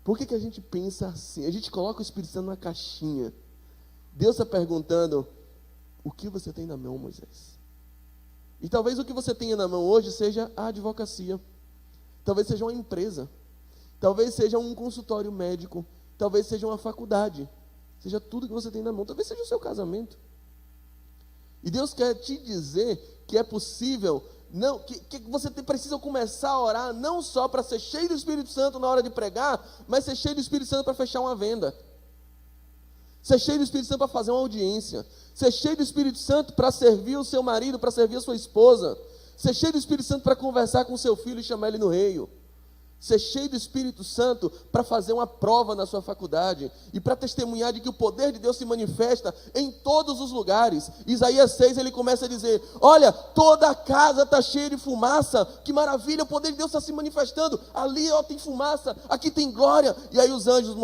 Por que a gente pensa assim? A gente coloca o Espírito Santo numa caixinha. Deus está perguntando: o que você tem na mão, Moisés? E talvez o que você tenha na mão hoje seja a advocacia. Talvez seja uma empresa. Talvez seja um consultório médico. Talvez seja uma faculdade. Seja tudo que você tem na mão. Talvez seja o seu casamento. E Deus quer te dizer que é possível, não, que você precisa começar a orar não só para ser cheio do Espírito Santo na hora de pregar, mas ser cheio do Espírito Santo para fechar uma venda. Ser cheio do Espírito Santo para fazer uma audiência. Ser cheio do Espírito Santo para servir o seu marido, para servir a sua esposa. Ser cheio do Espírito Santo para conversar com o seu filho e chamar ele no reio. Ser cheio do Espírito Santo para fazer uma prova na sua faculdade e para testemunhar de que o poder de Deus se manifesta em todos os lugares. Isaías 6, ele começa a dizer: olha, toda a casa está cheia de fumaça, que maravilha, o poder de Deus está se manifestando. Ali ó, tem fumaça, aqui tem glória. E aí os anjos,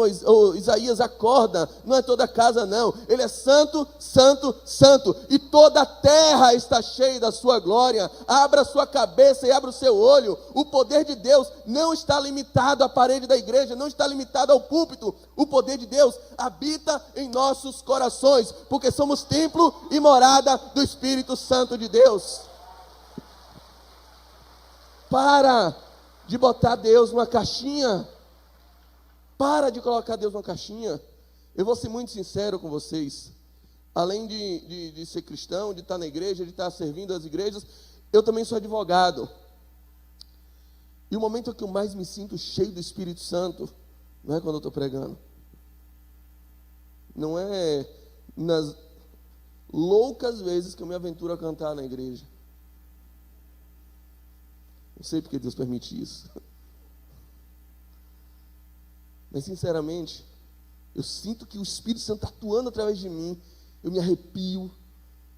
Isaías acorda: não é toda a casa não, ele é santo, santo, santo, e toda a terra está cheia da sua glória. Abra a sua cabeça e abra o seu olho. O poder de Deus não está limitado à parede da igreja, não está limitado ao púlpito. O poder de Deus habita em nossos corações, porque somos templo e morada do Espírito Santo de Deus. Para de botar Deus numa caixinha. Para de colocar Deus numa caixinha. Eu vou ser muito sincero com vocês. Além de ser cristão, de estar na igreja, de estar servindo as igrejas, eu também sou advogado. E o momento que eu mais me sinto cheio do Espírito Santo não é quando eu estou pregando. Não é nas loucas vezes que eu me aventuro a cantar na igreja. Não sei porque Deus permite isso. Mas sinceramente, eu sinto que o Espírito Santo está atuando através de mim. eu me arrepio.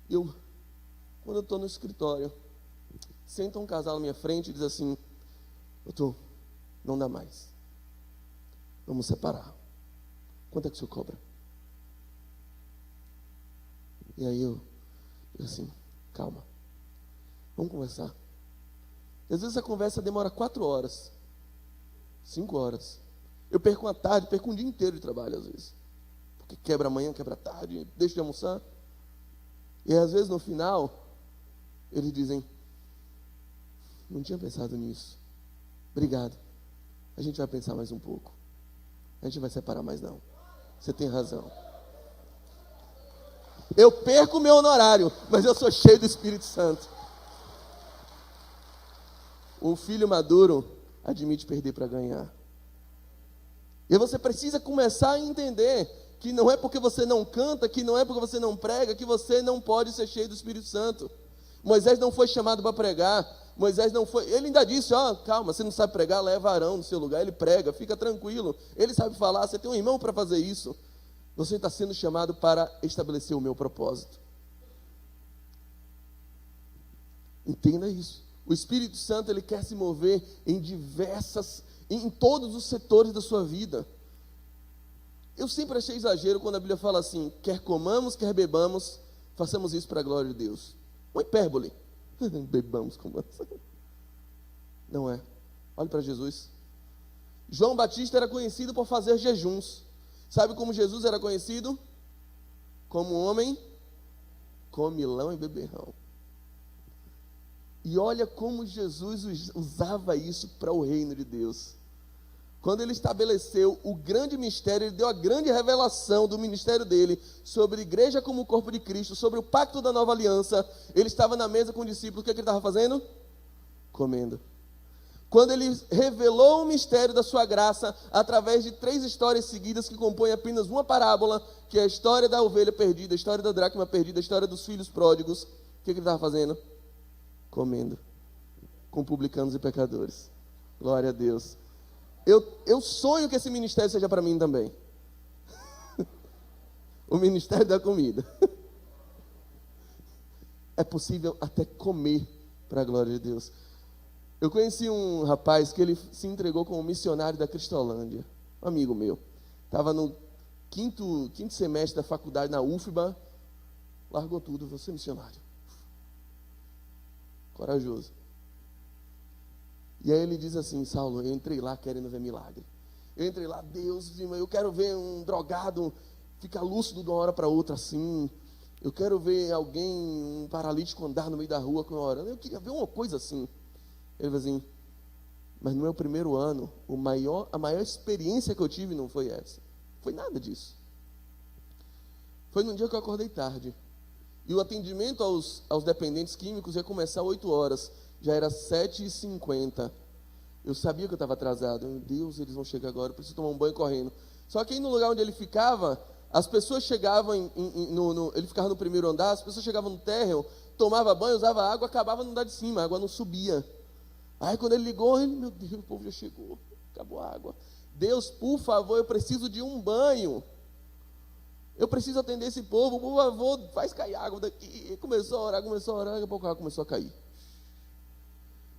Quando eu estou no escritório, senta um casal na minha frente e diz assim: doutor, não dá mais. Vamos separar. Quanto é que o senhor cobra? E aí eu assim, calma. Vamos conversar. E às vezes a conversa demora 4 horas, 5 horas. Eu perco uma tarde, perco um dia inteiro de trabalho às vezes. Porque quebra amanhã, quebra tarde, deixo de almoçar. E às vezes no final, eles dizem: não tinha pensado nisso. Obrigado. A gente vai pensar mais um pouco. A gente vai separar mais não. Você tem razão. Eu perco o meu honorário, mas eu sou cheio do Espírito Santo. O filho maduro admite perder para ganhar. E você precisa começar a entender que não é porque você não canta, que não é porque você não prega, que você não pode ser cheio do Espírito Santo. Moisés não foi chamado para pregar. Moisés não foi. Ele ainda disse: calma, você não sabe pregar, leva Arão no seu lugar. Ele prega, fica tranquilo. Ele sabe falar, você tem um irmão para fazer isso. Você está sendo chamado para estabelecer o meu propósito. Entenda isso. O Espírito Santo, ele quer se mover em todos os setores da sua vida. Eu sempre achei exagero quando a Bíblia fala assim: quer comamos, quer bebamos, façamos isso para a glória de Deus. Uma hipérbole. Bebamos, comamos. Não é. Olhe para Jesus. João Batista era conhecido por fazer jejuns. Sabe como Jesus era conhecido? Como um homem comilão e beberrão. E olha como Jesus usava isso para o reino de Deus. Quando ele estabeleceu o grande mistério, ele deu a grande revelação do ministério dele sobre a igreja como o corpo de Cristo, sobre o pacto da nova aliança. Ele estava na mesa com os discípulos, o que ele estava fazendo? Comendo. Quando ele revelou o mistério da sua graça, através de 3 histórias seguidas que compõem apenas uma parábola, que é a história da ovelha perdida, a história da dracma perdida, a história dos filhos pródigos, o que ele estava fazendo? Comendo com publicanos e pecadores. Glória a Deus. Eu sonho que esse ministério seja para mim também. O ministério da comida. É possível até comer para a glória de Deus. Eu conheci um rapaz que ele se entregou como missionário da Cristolândia. Um amigo meu. Estava no quinto semestre da faculdade na UFBA. Largou tudo, vou ser missionário. Corajoso. E aí ele diz assim: Saulo, eu entrei lá querendo ver milagre. Eu entrei lá, Deus, eu quero ver um drogado ficar lúcido de uma hora para outra assim. Eu quero ver alguém, um paralítico andar no meio da rua com uma hora. Eu queria ver uma coisa assim. Ele falou assim: mas no meu primeiro ano, a maior experiência que eu tive não foi essa. Foi nada disso. Foi num dia que eu acordei tarde. E o atendimento aos dependentes químicos ia começar às 8 horas. Já era 7h50. Eu sabia que eu estava atrasado. Meu Deus, eles vão chegar agora, eu preciso tomar um banho correndo. Só que aí no lugar onde ele ficava, as pessoas chegavam, ele ficava no primeiro andar, as pessoas chegavam no térreo, tomava banho, usava água, acabava no andar de cima, a água não subia. Aí quando ele ligou, meu Deus, o povo já chegou, acabou a água. Deus, por favor, eu preciso de um banho. Eu preciso atender esse povo, por favor, faz cair água daqui. E começou a orar, daqui a pouco a água começou a cair.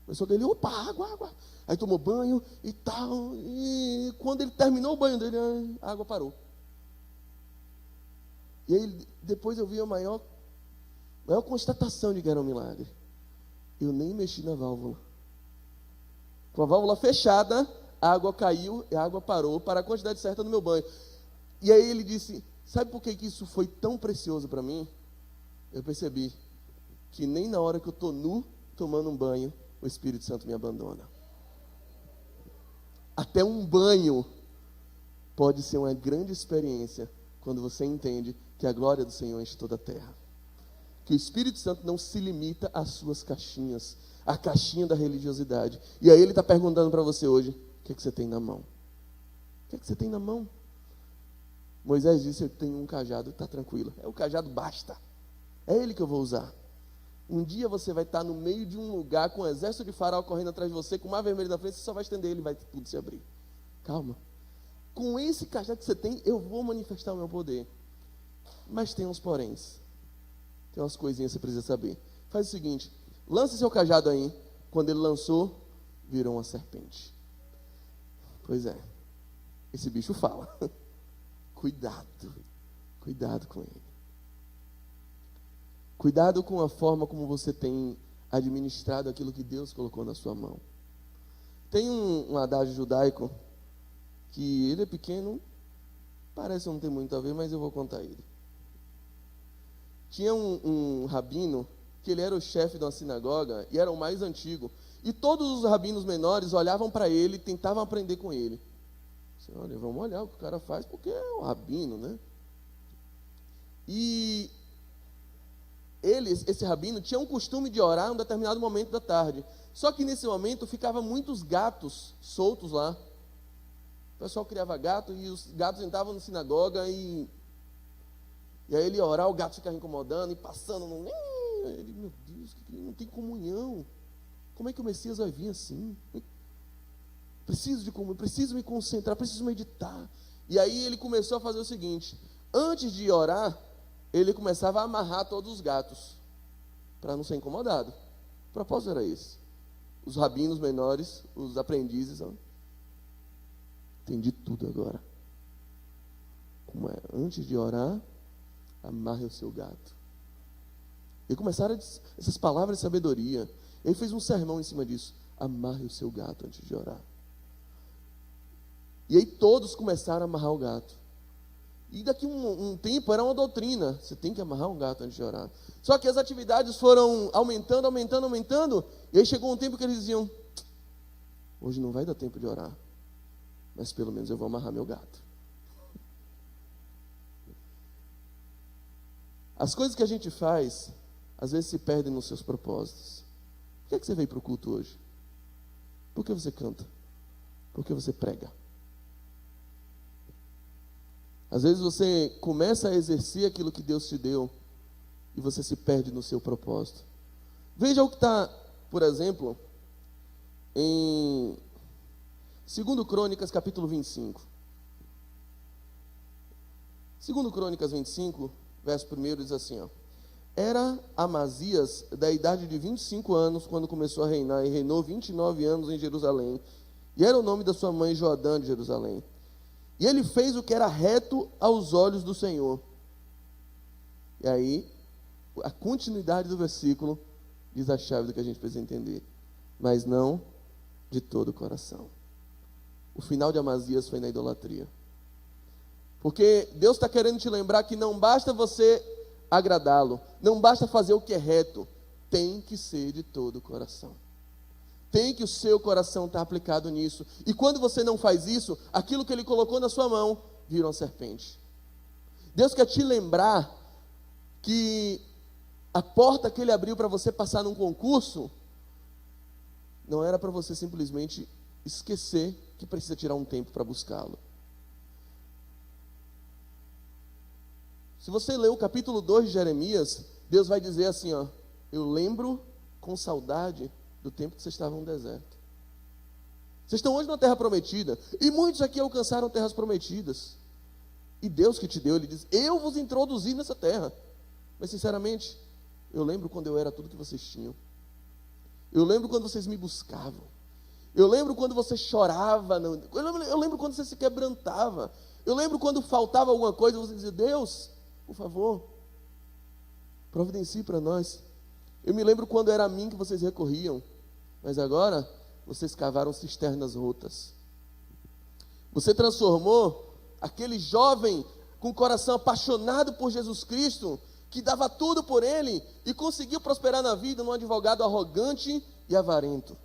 Começou a cair, opa, água. Aí tomou banho e tal. E quando ele terminou o banho dele, a água parou. E aí depois eu vi a maior constatação de que era um milagre. Eu nem mexi na válvula. Com a válvula fechada, a água caiu e a água parou para a quantidade certa no meu banho. E aí ele disse: sabe por que isso foi tão precioso para mim? Eu percebi que nem na hora que eu estou nu, tomando um banho, o Espírito Santo me abandona. Até um banho pode ser uma grande experiência quando você entende que a glória do Senhor enche toda a terra. Que o Espírito Santo não se limita às suas caixinhas, à caixinha da religiosidade. E aí ele está perguntando para você hoje: o que é que você tem na mão? O que é que você tem na mão? Moisés disse: eu tenho um cajado, está tranquilo. O cajado basta. É ele que eu vou usar. Um dia você vai estar no meio de um lugar com um exército de faraó correndo atrás de você, com o mar vermelho na frente, você só vai estender ele e vai tudo se abrir. Calma. Com esse cajado que você tem, eu vou manifestar o meu poder. Mas tem uns poréns. Tem umas coisinhas que você precisa saber. Faz o seguinte, lance seu cajado aí. Quando ele lançou, virou uma serpente. Pois é, esse bicho fala. Cuidado com ele. Cuidado com a forma como você tem administrado aquilo que Deus colocou na sua mão. Tem um adágio judaico, que ele é pequeno, parece não ter muito a ver, mas eu vou contar ele. Tinha um rabino, que ele era o chefe de uma sinagoga, e era o mais antigo. E todos os rabinos menores olhavam para ele e tentavam aprender com ele. Assim, olha, vamos olhar o que o cara faz, porque é um rabino, né? E esse rabino tinha um costume de orar em um determinado momento da tarde. Só que nesse momento ficavam muitos gatos soltos lá. O pessoal criava gato e os gatos entravam na sinagoga e aí ele ia orar, o gato ficava incomodando e passando. Ele, meu Deus, não tem comunhão. Como é que o Messias vai vir assim? Preciso me concentrar, preciso meditar. E aí ele começou a fazer o seguinte: antes de orar, ele começava a amarrar todos os gatos, para não ser incomodado. O propósito era esse. Os rabinos menores, os aprendizes, entendi tudo agora. Como é? Antes de orar, amarre o seu gato. E começaram essas palavras de sabedoria. Ele fez um sermão em cima disso. Amarre o seu gato antes de orar. E aí todos começaram a amarrar o gato. E daqui um tempo era uma doutrina. Você tem que amarrar um gato antes de orar. Só que as atividades foram aumentando. E aí chegou um tempo que eles diziam: hoje não vai dar tempo de orar, mas pelo menos eu vou amarrar meu gato. As coisas que a gente faz, às vezes se perdem nos seus propósitos. Por que é que você veio para o culto hoje? Por que você canta? Por que você prega? Às vezes você começa a exercer aquilo que Deus te deu e você se perde no seu propósito. Veja o que está, por exemplo, em 2 Crônicas, capítulo 25. 2 Crônicas 25, verso 1 diz assim, ó: era Amazias da idade de 25 anos quando começou a reinar, e reinou 29 anos em Jerusalém. E era o nome da sua mãe Joadã de Jerusalém. E ele fez o que era reto aos olhos do Senhor. E aí, a continuidade do versículo diz a chave do que a gente precisa entender. Mas não de todo o coração. O final de Amazias foi na idolatria. Porque Deus está querendo te lembrar que não basta você agradá-lo, não basta fazer o que é reto, tem que ser de todo o coração. Tem que o seu coração estar aplicado nisso. E quando você não faz isso, aquilo que Ele colocou na sua mão vira uma serpente. Deus quer te lembrar que a porta que Ele abriu para você passar num concurso não era para você simplesmente esquecer que precisa tirar um tempo para buscá-lo. Se você ler o capítulo 2 de Jeremias, Deus vai dizer assim, ó: eu lembro com saudade do tempo que vocês estavam no deserto. Vocês estão hoje na terra prometida, e muitos aqui alcançaram terras prometidas. E Deus que te deu, Ele diz: eu vos introduzi nessa terra. Mas sinceramente, eu lembro quando eu era tudo que vocês tinham. Eu lembro quando vocês me buscavam. Eu lembro quando você chorava. Eu lembro quando você se quebrantava. Eu lembro quando faltava alguma coisa, você dizia: Deus, por favor, providencie para nós. Eu me lembro quando era a mim que vocês recorriam, mas agora vocês cavaram cisternas rotas. Você transformou aquele jovem com o coração apaixonado por Jesus Cristo, que dava tudo por Ele e conseguiu prosperar na vida, num advogado arrogante e avarento.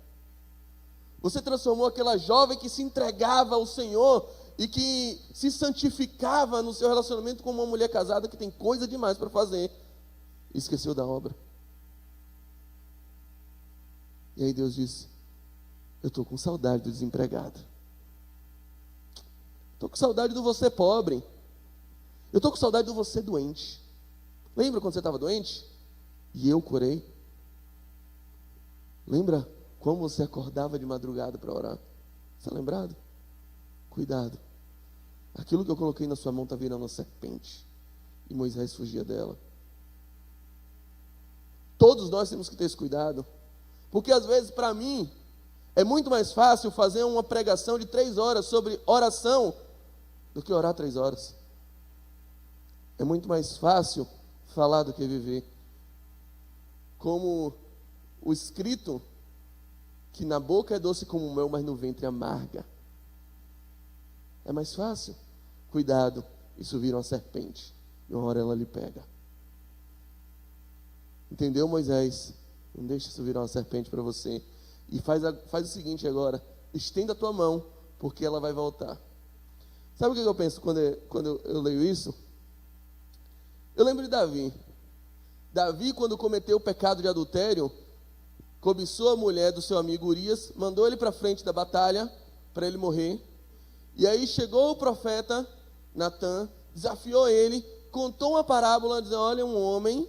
Você transformou aquela jovem que se entregava ao Senhor e que se santificava no seu relacionamento com uma mulher casada que tem coisa demais para fazer e esqueceu da obra. E aí Deus disse: eu estou com saudade do desempregado. Estou com saudade do você pobre. Eu estou com saudade do você doente. Lembra quando você estava doente? E eu curei? Lembra como você acordava de madrugada para orar? Está lembrado? Cuidado. Aquilo que eu coloquei na sua mão está virando uma serpente. E Moisés fugia dela. Todos nós temos que ter esse cuidado. Porque às vezes, para mim, é muito mais fácil fazer uma pregação de 3 horas sobre oração do que orar 3 horas. É muito mais fácil falar do que viver. Como o escrito, que na boca é doce como o mel, mas no ventre amarga. É mais fácil. Cuidado, isso vira uma serpente. E uma hora ela lhe pega. Entendeu, Moisés? Não deixa isso virar uma serpente para você. E faz o seguinte agora. Estenda a tua mão, porque ela vai voltar. Sabe o que eu penso quando eu leio isso? Eu lembro de Davi. Davi, quando cometeu o pecado de adultério, cobiçou a mulher do seu amigo Urias, mandou ele para frente da batalha, para ele morrer. E aí chegou o profeta Natã, desafiou ele, contou uma parábola, dizendo: olha, um homem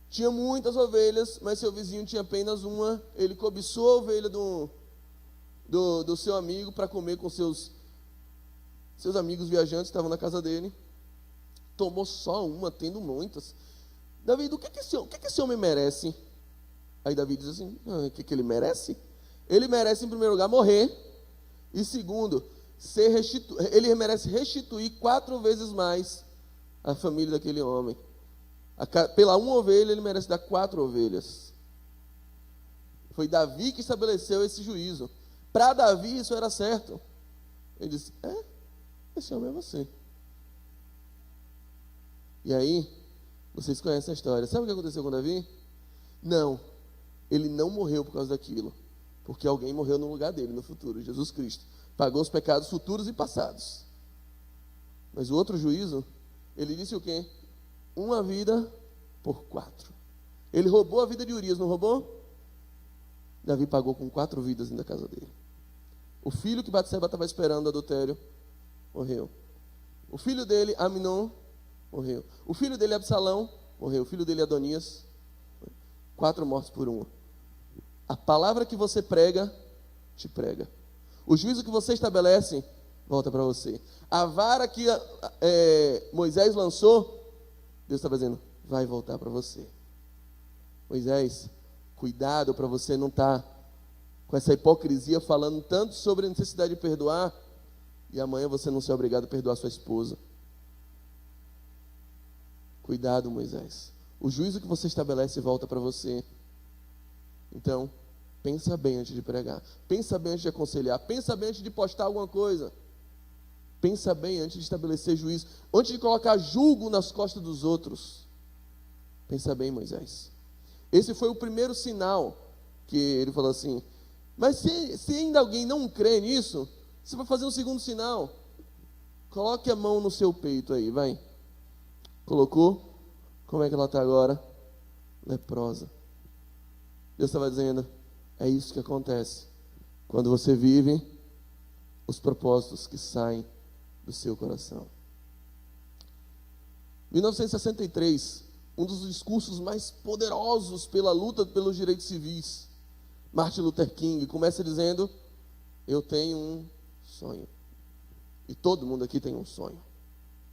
tinha muitas ovelhas, mas seu vizinho tinha apenas uma. Ele cobiçou a ovelha do seu amigo para comer com seus amigos viajantes que estavam na casa dele. Tomou só uma, tendo muitas. Davi, o que esse homem merece? Aí Davi diz assim: o que ele merece? Ele merece, em primeiro lugar, morrer. E segundo, ele merece restituir 4 vezes mais a família daquele homem. Pela uma ovelha, ele merece dar 4 ovelhas. Foi Davi que estabeleceu esse juízo. Para Davi, isso era certo. Ele disse: esse homem é você. E aí, vocês conhecem a história. Sabe o que aconteceu com Davi? Não, ele não morreu por causa daquilo. Porque alguém morreu no lugar dele, no futuro. Jesus Cristo pagou os pecados futuros e passados. Mas o outro juízo, ele disse o quê? 1 vida por 4. Ele roubou a vida de Urias, não roubou? Davi pagou com 4 vidas na casa dele. O filho que Batseba estava esperando o adultério, morreu. O filho dele, Aminon, morreu. O filho dele, Absalão, morreu. O filho dele, Adonias, 4 mortos por 1. A palavra que você prega, te prega. O juízo que você estabelece, volta para você. A vara que Moisés lançou, Deus estava dizendo: vai voltar para você. Moisés, cuidado para você não estar com essa hipocrisia falando tanto sobre a necessidade de perdoar e amanhã você não ser obrigado a perdoar sua esposa. Cuidado, Moisés. O juízo que você estabelece volta para você. Então, pensa bem antes de pregar. Pensa bem antes de aconselhar. Pensa bem antes de postar alguma coisa. Pensa bem antes de estabelecer juízo. Antes de colocar julgo nas costas dos outros. Pensa bem, Moisés. Esse foi o primeiro sinal que ele falou assim: mas se ainda alguém não crê nisso, você vai fazer um segundo sinal. Coloque a mão no seu peito aí, vai. Colocou? Como é que ela está agora? Leprosa. Deus estava dizendo: é isso que acontece quando você vive os propósitos que saem do seu coração. 1963, um dos discursos mais poderosos pela luta pelos direitos civis, Martin Luther King começa dizendo: eu tenho um sonho. E todo mundo aqui tem um sonho.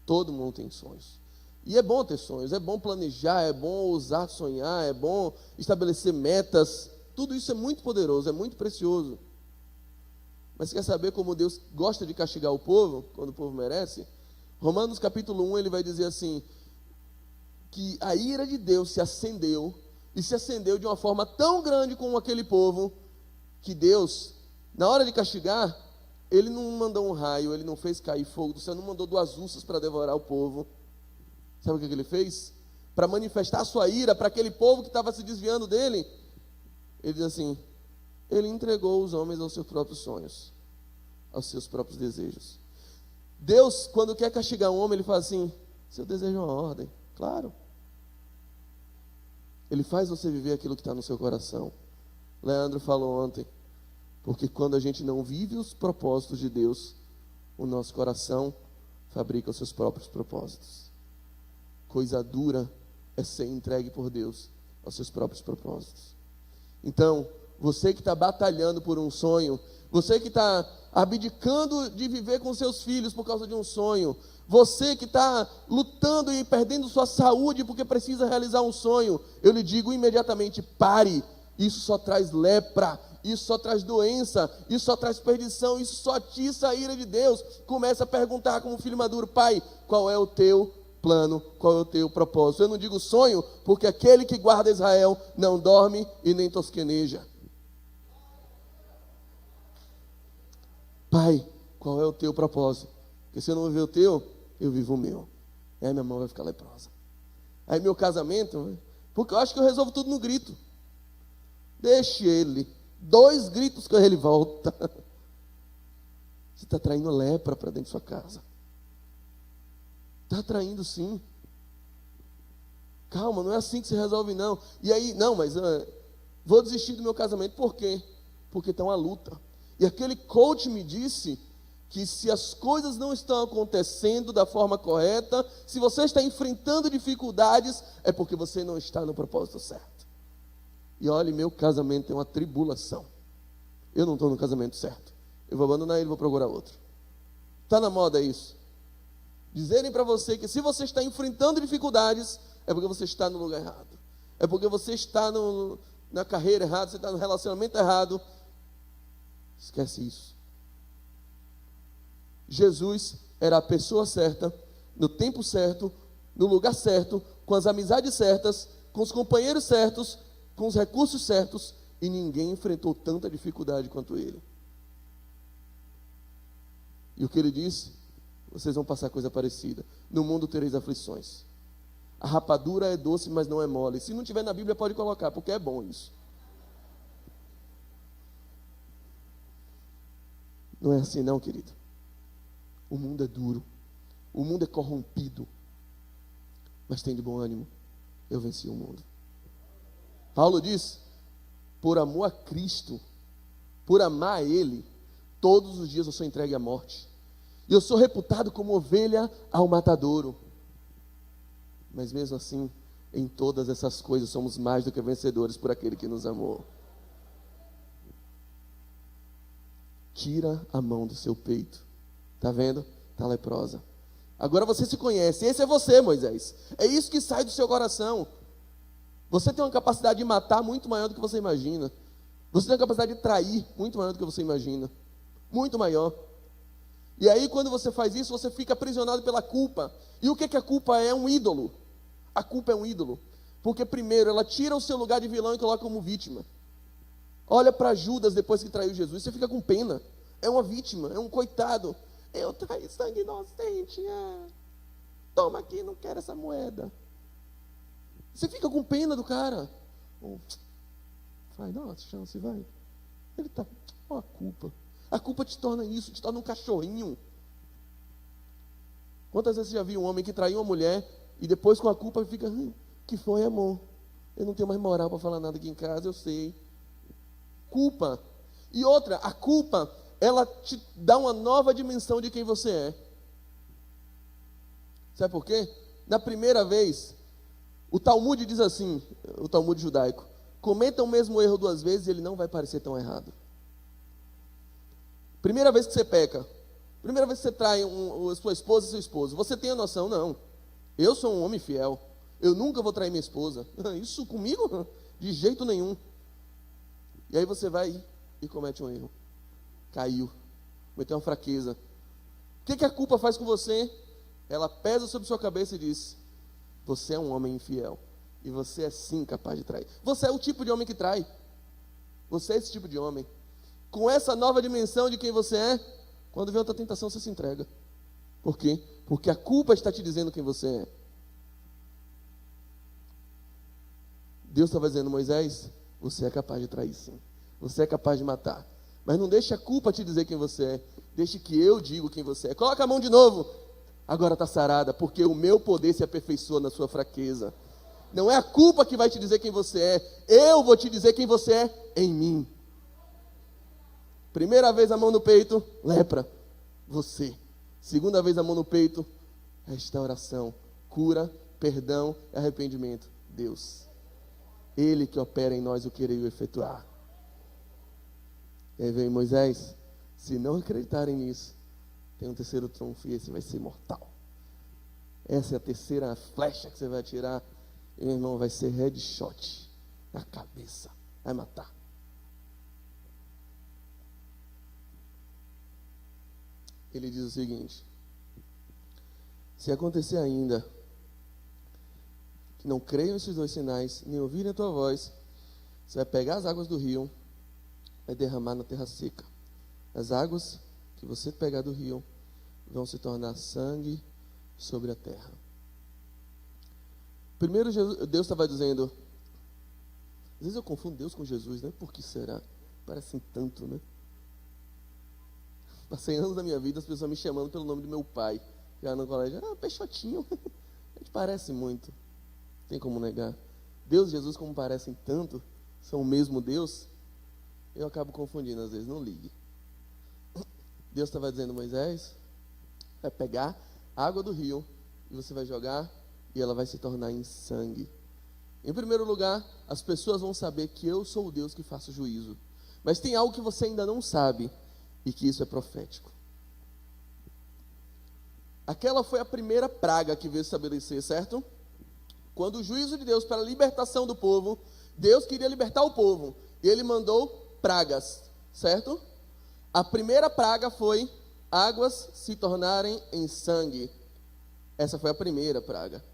Todo mundo tem sonhos. E é bom ter sonhos, é bom planejar, é bom ousar sonhar, é bom estabelecer metas. Tudo isso é muito poderoso, é muito precioso. Mas quer saber como Deus gosta de castigar o povo, quando o povo merece? Romanos capítulo 1, ele vai dizer assim, que a ira de Deus se acendeu, e se acendeu de uma forma tão grande com aquele povo, que Deus, na hora de castigar, ele não mandou um raio, ele não fez cair fogo do céu, não mandou 2 ursas para devorar o povo. Sabe o que ele fez? Para manifestar a sua ira para aquele povo que estava se desviando dele, ele diz assim: ele entregou os homens aos seus próprios sonhos, aos seus próprios desejos. Deus, quando quer castigar um homem, ele fala assim: seu desejo é uma ordem. Claro. Ele faz você viver aquilo que está no seu coração. Leandro falou ontem, porque quando a gente não vive os propósitos de Deus, o nosso coração fabrica os seus próprios propósitos. Coisa dura é ser entregue por Deus aos seus próprios propósitos. Então, você que está batalhando por um sonho, você que está abdicando de viver com seus filhos por causa de um sonho, Você que está lutando e perdendo sua saúde porque precisa realizar um sonho, eu lhe digo imediatamente: pare. Isso só traz lepra, isso só traz doença, isso só traz perdição, isso só atiça a ira de Deus. Começa a perguntar como filho maduro: pai, qual é o teu plano, qual é o teu propósito? Eu não digo sonho, porque aquele que guarda Israel não dorme e nem tosqueneja. Pai, qual é o teu propósito? Porque se eu não viver o teu, eu vivo o meu. Aí minha mão vai ficar leprosa. Aí meu casamento, porque eu acho que eu resolvo tudo no grito. Deixe ele. 2 gritos que ele volta. Você está traindo lepra para dentro de sua casa. Está traindo sim. Calma, não é assim que se resolve não. E aí, não, mas vou desistir do meu casamento. Por quê? Porque está uma luta. E aquele coach me disse que se as coisas não estão acontecendo da forma correta, se você está enfrentando dificuldades, é porque você não está no propósito certo. E olha, meu casamento é uma tribulação. Eu não estou no casamento certo. Eu vou abandonar ele e vou procurar outro. Está na moda isso. Dizerem para você que se você está enfrentando dificuldades, é porque você está no lugar errado. É porque você está na carreira errada, você está no relacionamento errado. Esquece isso. Jesus era a pessoa certa, no tempo certo, no lugar certo, com as amizades certas, com os companheiros certos, com os recursos certos, e ninguém enfrentou tanta dificuldade quanto ele. E o que ele disse? Vocês vão passar coisa parecida. No mundo tereis aflições. A rapadura é doce, mas não é mole. Se não tiver na Bíblia, pode colocar, porque é bom isso. Não é assim não, querido. O mundo é duro. O mundo é corrompido. Mas tem de bom ânimo. Eu venci o mundo. Paulo diz: por amor a Cristo, por amar a Ele, todos os dias eu sou entregue à morte. E eu sou reputado como ovelha ao matadouro. Mas mesmo assim, em todas essas coisas, somos mais do que vencedores por aquele que nos amou. Tira a mão do seu peito. Está vendo? Está leprosa. Agora você se conhece. Esse é você, Moisés. É isso que sai do seu coração. Você tem uma capacidade de matar muito maior do que você imagina. Você tem uma capacidade de trair muito maior do que você imagina. Muito maior. E aí quando você faz isso, você fica aprisionado pela culpa. E o que a culpa é? Um ídolo. A culpa é um ídolo. Porque primeiro ela tira o seu lugar de vilão e coloca como vítima. Olha para Judas depois que traiu Jesus. Você fica com pena. É uma vítima, é um coitado. Eu traí sangue inocente. Toma aqui, não quero essa moeda. Você fica com pena do cara. Vai, dá uma chance, vai. Ele tá. Olha a culpa. A culpa te torna isso, te torna um cachorrinho. Quantas vezes você já viu um homem que traiu uma mulher e depois com a culpa fica: que foi, amor? Eu não tenho mais moral para falar nada aqui em casa, eu sei. Culpa. E outra, a culpa, ela te dá uma nova dimensão de quem você é. Sabe por quê? Na primeira vez, o Talmud diz assim, o Talmud judaico: cometa o mesmo erro 2 vezes e ele não vai parecer tão errado. Primeira vez que você peca, primeira vez que você trai sua esposa e seu esposo, você tem a noção? Não. Eu sou um homem fiel. Eu nunca vou trair minha esposa. Isso comigo? De jeito nenhum. E aí você vai e comete um erro. Caiu. Cometeu uma fraqueza. O que a culpa faz com você? Ela pesa sobre sua cabeça e diz: você é um homem infiel. E você é sim capaz de trair. Você é o tipo de homem que trai. Você é esse tipo de homem. Com essa nova dimensão de quem você é, quando vem outra tentação, você se entrega. Por quê? Porque a culpa está te dizendo quem você é. Deus estava dizendo: Moisés, você é capaz de trair sim. Você é capaz de matar. Mas não deixe a culpa te dizer quem você é. Deixe que eu diga quem você é. Coloca a mão de novo. Agora está sarada, porque o meu poder se aperfeiçoa na sua fraqueza. Não é a culpa que vai te dizer quem você é. Eu vou te dizer quem você é em mim. Primeira vez a mão no peito, lepra. Você. Segunda vez a mão no peito, restauração, cura, perdão e arrependimento. Deus. Ele que opera em nós o querer e o efetuar. E aí vem Moisés: se não acreditarem nisso, tem um terceiro trunfo e esse vai ser mortal. Essa é a terceira flecha que você vai atirar. E, meu irmão, vai ser headshot na cabeça. Vai matar. Ele diz o seguinte: se acontecer ainda que não creiam esses dois sinais, nem ouvirem a tua voz, você vai pegar as águas do rio, vai derramar na terra seca. As águas que você pegar do rio vão se tornar sangue sobre a terra. Primeiro, Deus estava dizendo, às vezes eu confundo Deus com Jesus, né? Por que será? Parecem tanto, né? Passei anos da minha vida, as pessoas me chamando pelo nome do meu pai. Já no colégio, Peixotinho. A gente parece muito. Tem como negar. Deus e Jesus, como parecem tanto, são o mesmo Deus, eu acabo confundindo às vezes, não ligue. Deus estava dizendo, Moisés, vai pegar a água do rio e você vai jogar e ela vai se tornar em sangue. Em primeiro lugar, as pessoas vão saber que eu sou o Deus que faço juízo. Mas tem algo que você ainda não sabe e que isso é profético. Aquela foi a primeira praga que veio estabelecer, certo? Quando o juízo de Deus para a libertação do povo, Deus queria libertar o povo e ele mandou pragas, certo? A primeira praga foi águas se tornarem em sangue. Essa foi a primeira praga.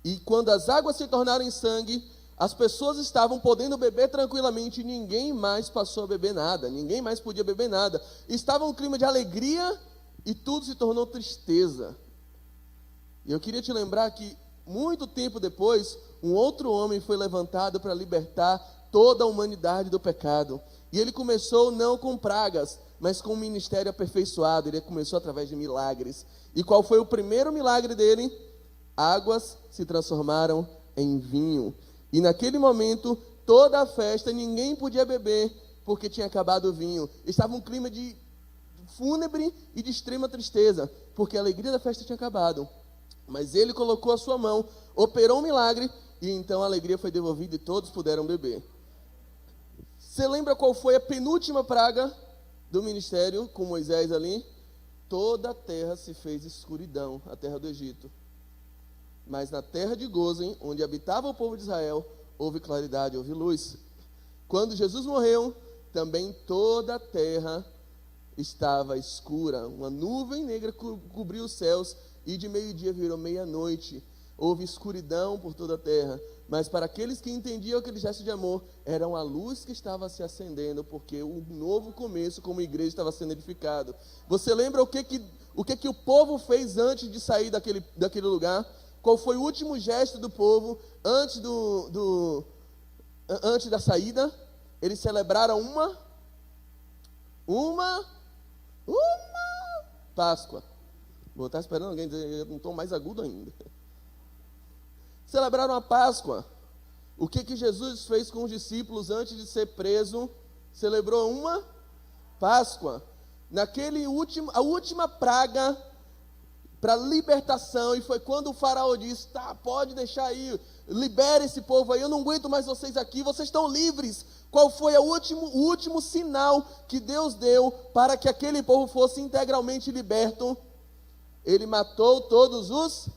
E quando as águas se tornaram em sangue, as pessoas estavam podendo beber tranquilamente e ninguém mais passou a beber nada, ninguém mais podia beber nada. Estava um clima de alegria e tudo se tornou tristeza. E eu queria te lembrar que muito tempo depois, um outro homem foi levantado para libertar toda a humanidade do pecado. E ele começou não com pragas, mas com um ministério aperfeiçoado. Ele começou através de milagres. E qual foi o primeiro milagre dele? Águas se transformaram em vinho. E naquele momento, toda a festa, ninguém podia beber, porque tinha acabado o vinho. Estava um clima de fúnebre e de extrema tristeza, porque a alegria da festa tinha acabado. Mas ele colocou a sua mão, operou um milagre, e então a alegria foi devolvida e todos puderam beber. Você lembra qual foi a penúltima praga do ministério com Moisés ali? Toda a terra se fez escuridão, a terra do Egito. Mas na terra de Gozen, onde habitava o povo de Israel, houve claridade, houve luz. Quando Jesus morreu, também toda a terra estava escura. Uma nuvem negra cobriu os céus e de meio-dia virou meia-noite. Houve escuridão por toda a terra. Mas para aqueles que entendiam aquele gesto de amor, era uma luz que estava se acendendo, porque um novo começo como igreja estava sendo edificado. Você lembra o que o povo fez antes de sair daquele lugar? Qual foi o último gesto do povo antes antes da saída? Eles celebraram uma Páscoa. Vou estar esperando alguém dizer um tom mais agudo ainda. Celebraram a Páscoa. O que Jesus fez com os discípulos antes de ser preso? Celebrou uma Páscoa. A última praga para libertação, e foi quando o faraó disse, pode deixar aí, libere esse povo aí, eu não aguento mais vocês aqui, vocês estão livres. Qual foi o último sinal que Deus deu para que aquele povo fosse integralmente liberto? Ele matou todos os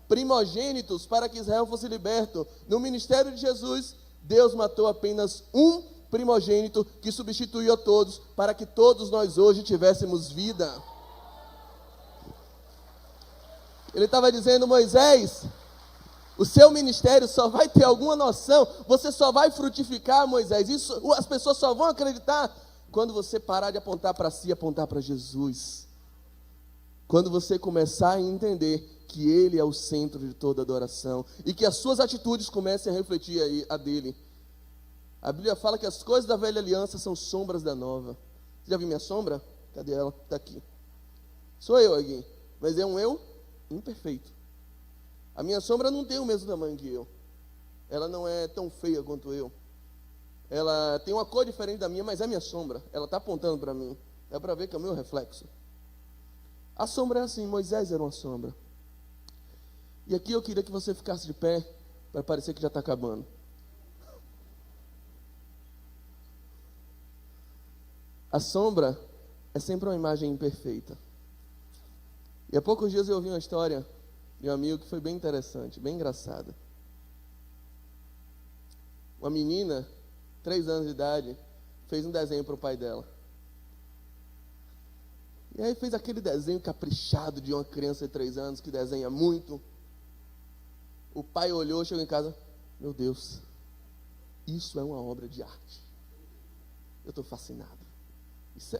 primogênitos para que Israel fosse liberto. No ministério de Jesus, Deus matou apenas um primogênito que substituiu a todos, para que todos nós hoje tivéssemos vida. Ele estava dizendo, Moisés, o seu ministério só vai ter alguma noção, você só vai frutificar, Moisés, isso as pessoas só vão acreditar quando você parar de apontar para si e apontar para Jesus. Quando você começar a entender que Ele é o centro de toda adoração e que as suas atitudes comecem a refletir a dele. A Bíblia fala que as coisas da velha aliança são sombras da nova. Você já viu minha sombra? Cadê ela? Está aqui. Sou eu aqui, mas é um eu imperfeito. A minha sombra não tem o mesmo tamanho que eu. Ela não é tão feia quanto eu. Ela tem uma cor diferente da minha, mas é minha sombra. Ela está apontando para mim. Dá para ver que é o meu reflexo. A sombra é assim, Moisés era uma sombra. E aqui eu queria que você ficasse de pé, para parecer que já está acabando. A sombra é sempre uma imagem imperfeita. E há poucos dias eu ouvi uma história de um amigo que foi bem interessante, bem engraçado. Uma menina, 3 anos de idade, fez um desenho para o pai dela. E aí fez aquele desenho caprichado de uma criança de 3 anos que desenha muito. O pai olhou, chegou em casa, meu Deus, isso é uma obra de arte. Eu estou fascinado. Isso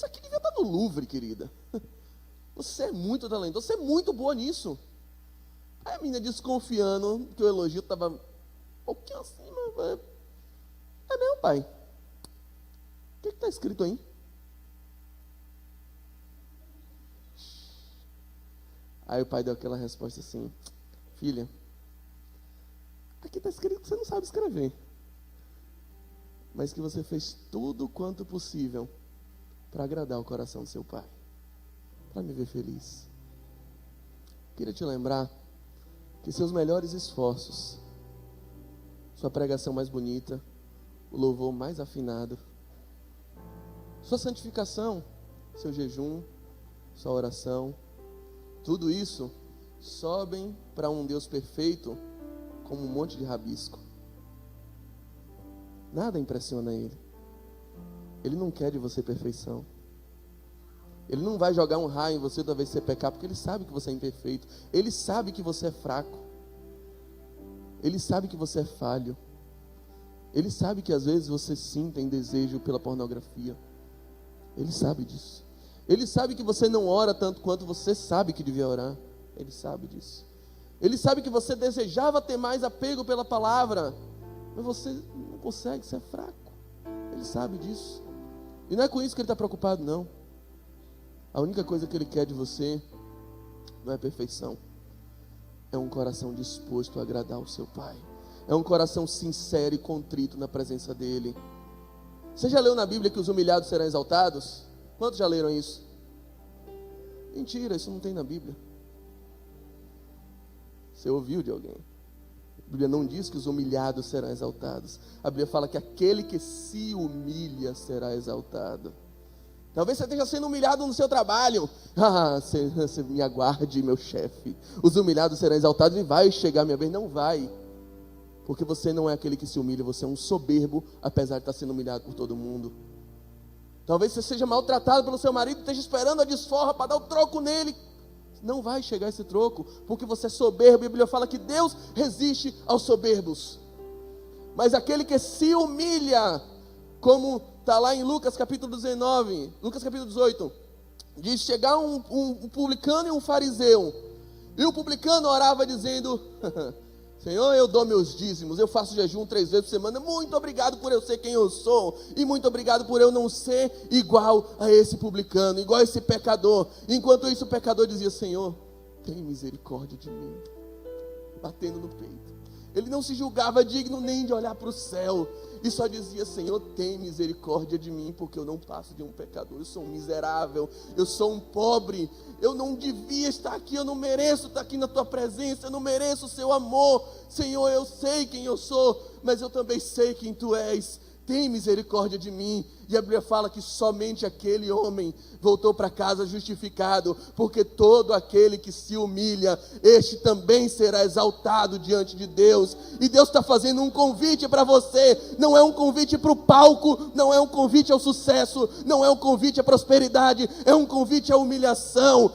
aqui devia estar no Louvre, querida. Você é muito talentoso, você é muito boa nisso. Aí a menina desconfiando que o elogio estava um pouquinho acima. É meu pai. O que está escrito aí? Aí o pai deu aquela resposta assim, filha, aqui está escrito que você não sabe escrever, mas que você fez tudo quanto possível para agradar o coração do seu pai, para me ver feliz. Queria te lembrar que seus melhores esforços, sua pregação mais bonita, o louvor mais afinado, sua santificação, seu jejum, sua oração, tudo isso sobem para um Deus perfeito como um monte de rabisco. Nada impressiona Ele. Ele não quer de você perfeição. Ele não vai jogar um raio em você toda vez que você pecar, porque Ele sabe que você é imperfeito. Ele sabe que você é fraco. Ele sabe que você é falho. Ele sabe que às vezes você sim tem desejo pela pornografia. Ele sabe disso. Ele sabe que você não ora tanto quanto você sabe que devia orar. Ele sabe disso. Ele sabe que você desejava ter mais apego pela palavra, mas você não consegue, você é fraco. Ele sabe disso. E não é com isso que Ele está preocupado, não. A única coisa que Ele quer de você não é perfeição. É um coração disposto a agradar o seu Pai. É um coração sincero e contrito na presença dEle. Você já leu na Bíblia que os humilhados serão exaltados? Quantos já leram isso? Mentira, isso não tem na Bíblia. Você ouviu de alguém? A Bíblia não diz que os humilhados serão exaltados. A Bíblia fala que aquele que se humilha será exaltado. Talvez você esteja sendo humilhado no seu trabalho. Você me aguarde, meu chefe. Os humilhados serão exaltados e vai chegar a minha vez. Não vai. Porque você não é aquele que se humilha. Você é um soberbo, apesar de estar sendo humilhado por todo mundo. Talvez você seja maltratado pelo seu marido, esteja esperando a desforra para dar o troco nele. Não vai chegar esse troco, porque você é soberbo. A Bíblia fala que Deus resiste aos soberbos. Mas aquele que se humilha, como está lá em Lucas capítulo 19, Lucas capítulo 18, diz, chegar um publicano e um fariseu. E o publicano orava dizendo, Senhor, eu dou meus dízimos, eu faço jejum 3 vezes por semana, muito obrigado por eu ser quem eu sou, e muito obrigado por eu não ser igual a esse publicano, igual a esse pecador. Enquanto isso o pecador dizia, Senhor, tem misericórdia de mim, batendo no peito. Ele não se julgava digno nem de olhar para o céu, e só dizia, Senhor, tem misericórdia de mim, porque eu não passo de um pecador, eu sou um miserável, eu sou um pobre, eu não devia estar aqui, eu não mereço estar aqui na tua presença, eu não mereço o seu amor. Senhor, eu sei quem eu sou, mas eu também sei quem tu és. Tem misericórdia de mim. E a Bíblia fala que somente aquele homem voltou para casa justificado, porque todo aquele que se humilha, este também será exaltado diante de Deus. E Deus está fazendo um convite para você. Não é um convite para o palco, não é um convite ao sucesso, não é um convite à prosperidade, é um convite à humilhação.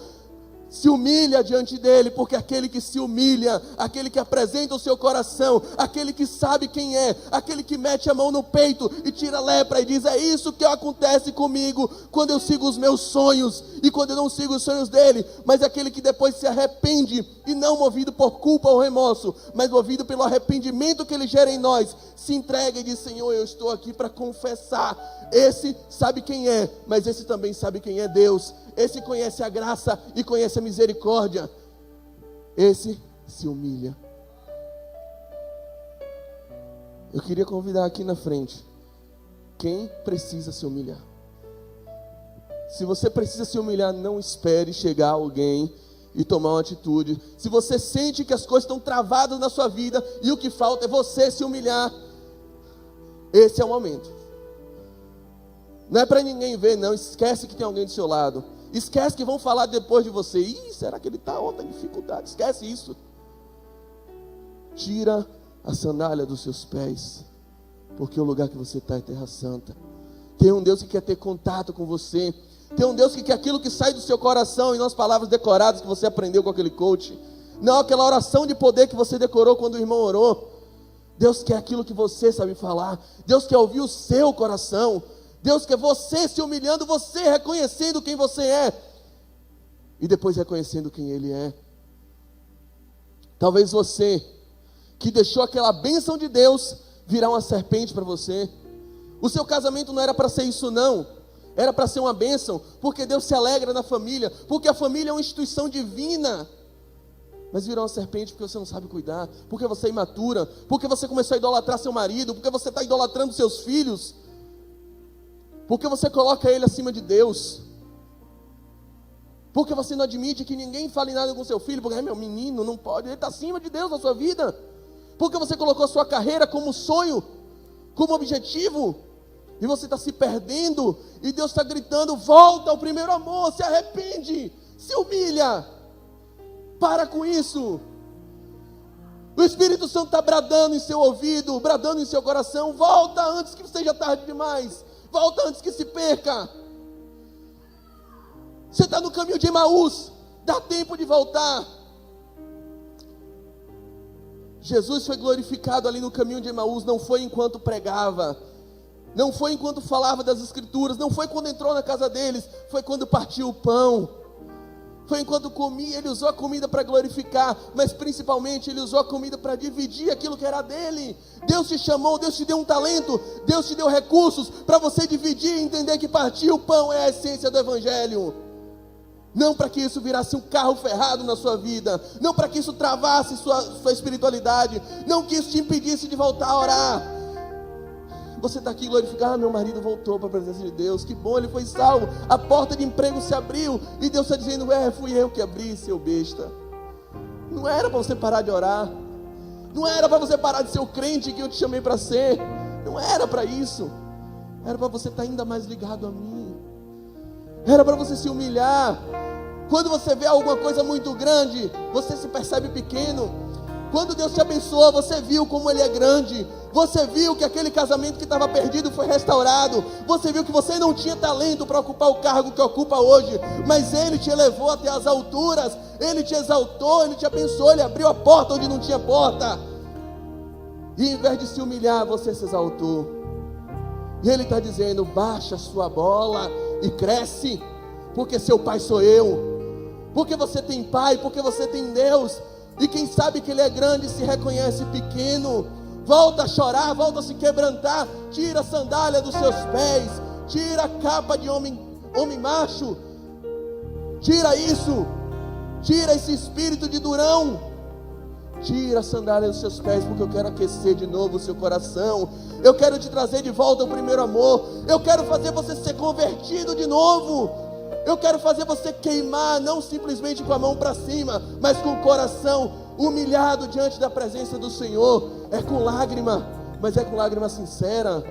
Se humilha diante dele, porque aquele que se humilha, aquele que apresenta o seu coração, aquele que sabe quem é, aquele que mete a mão no peito e tira a lepra e diz, é isso que acontece comigo quando eu sigo os meus sonhos e quando eu não sigo os sonhos dele. Mas aquele que depois se arrepende, e não movido por culpa ou remorso, mas movido pelo arrependimento que ele gera em nós, se entrega e diz, Senhor, eu estou aqui para confessar. Esse sabe quem é, mas esse também sabe quem é Deus. Esse conhece a graça e conhece a misericórdia. Esse se humilha. Eu queria convidar aqui na frente quem precisa se humilhar. Se você precisa se humilhar, não espere chegar alguém e tomar uma atitude. Se você sente que as coisas estão travadas na sua vida e o que falta é você se humilhar, esse é o momento. Não é para ninguém ver, não. Esquece que tem alguém do seu lado. Esquece que vão falar depois de você. Ih, será que ele está outra dificuldade? Esquece isso. Tira a sandália dos seus pés, porque o lugar que você está é terra santa. Tem um Deus que quer ter contato com você. Tem um Deus que quer aquilo que sai do seu coração, e não as palavras decoradas que você aprendeu com aquele coach. Não aquela oração de poder que você decorou quando o irmão orou. Deus quer aquilo que você sabe falar. Deus quer ouvir o seu coração. Deus quer você se humilhando, você reconhecendo quem você é, e depois reconhecendo quem Ele é. Talvez você, que deixou aquela bênção de Deus, virar uma serpente para você. O seu casamento não era para ser isso não. Era para ser uma bênção, porque Deus se alegra na família, porque a família é uma instituição divina. Mas virou uma serpente porque você não sabe cuidar, porque você é imatura, porque você começou a idolatrar seu marido, porque você está idolatrando seus filhos, porque você coloca ele acima de Deus, porque você não admite que ninguém fale nada com seu filho, porque meu menino não pode, ele está acima de Deus na sua vida, porque você colocou a sua carreira como sonho, como objetivo, e você está se perdendo, e Deus está gritando: volta ao primeiro amor, se arrepende, se humilha, para com isso. O Espírito Santo está bradando em seu ouvido, bradando em seu coração: volta antes que seja tarde demais, volta antes que se perca. Você está no caminho de Emaús, dá tempo de voltar. Jesus foi glorificado ali no caminho de Emaús, não foi enquanto pregava, não foi enquanto falava das Escrituras, não foi quando entrou na casa deles, foi quando partiu o pão, foi enquanto comia. Ele usou a comida para glorificar, mas principalmente Ele usou a comida para dividir aquilo que era dele. Deus te chamou, Deus te deu um talento, Deus te deu recursos para você dividir e entender que partir o pão é a essência do Evangelho. Não para que isso virasse um carro ferrado na sua vida, não para que isso travasse sua espiritualidade, não que isso te impedisse de voltar a orar. Você está aqui glorificando: meu marido voltou para a presença de Deus, que bom, ele foi salvo, a porta de emprego se abriu, e Deus está dizendo: fui eu que abri, seu besta. Não era para você parar de orar, não era para você parar de ser o crente que eu te chamei para ser, não era para isso, era para você estar ainda mais ligado a mim, era para você se humilhar. Quando você vê alguma coisa muito grande, você se percebe pequeno. Quando Deus te abençoou, você viu como Ele é grande. Você viu que aquele casamento que estava perdido foi restaurado. Você viu que você não tinha talento para ocupar o cargo que ocupa hoje, mas Ele te elevou até as alturas. Ele te exaltou, Ele te abençoou, Ele abriu a porta onde não tinha porta. E em vez de se humilhar, você se exaltou. E Ele está dizendo: baixa a sua bola e cresce, porque seu pai sou eu, porque você tem pai, porque você tem Deus. E quem sabe que Ele é grande se reconhece pequeno. Volta a chorar, volta a se quebrantar. Tira a sandália dos seus pés, tira a capa de homem macho, tira isso, tira esse espírito de durão, tira a sandália dos seus pés, porque eu quero aquecer de novo o seu coração. Eu quero te trazer de volta ao primeiro amor. Eu quero fazer você ser convertido de novo. Eu quero fazer você queimar, não simplesmente com a mão para cima, mas com o coração humilhado diante da presença do Senhor. É com lágrima, mas é com lágrima sincera.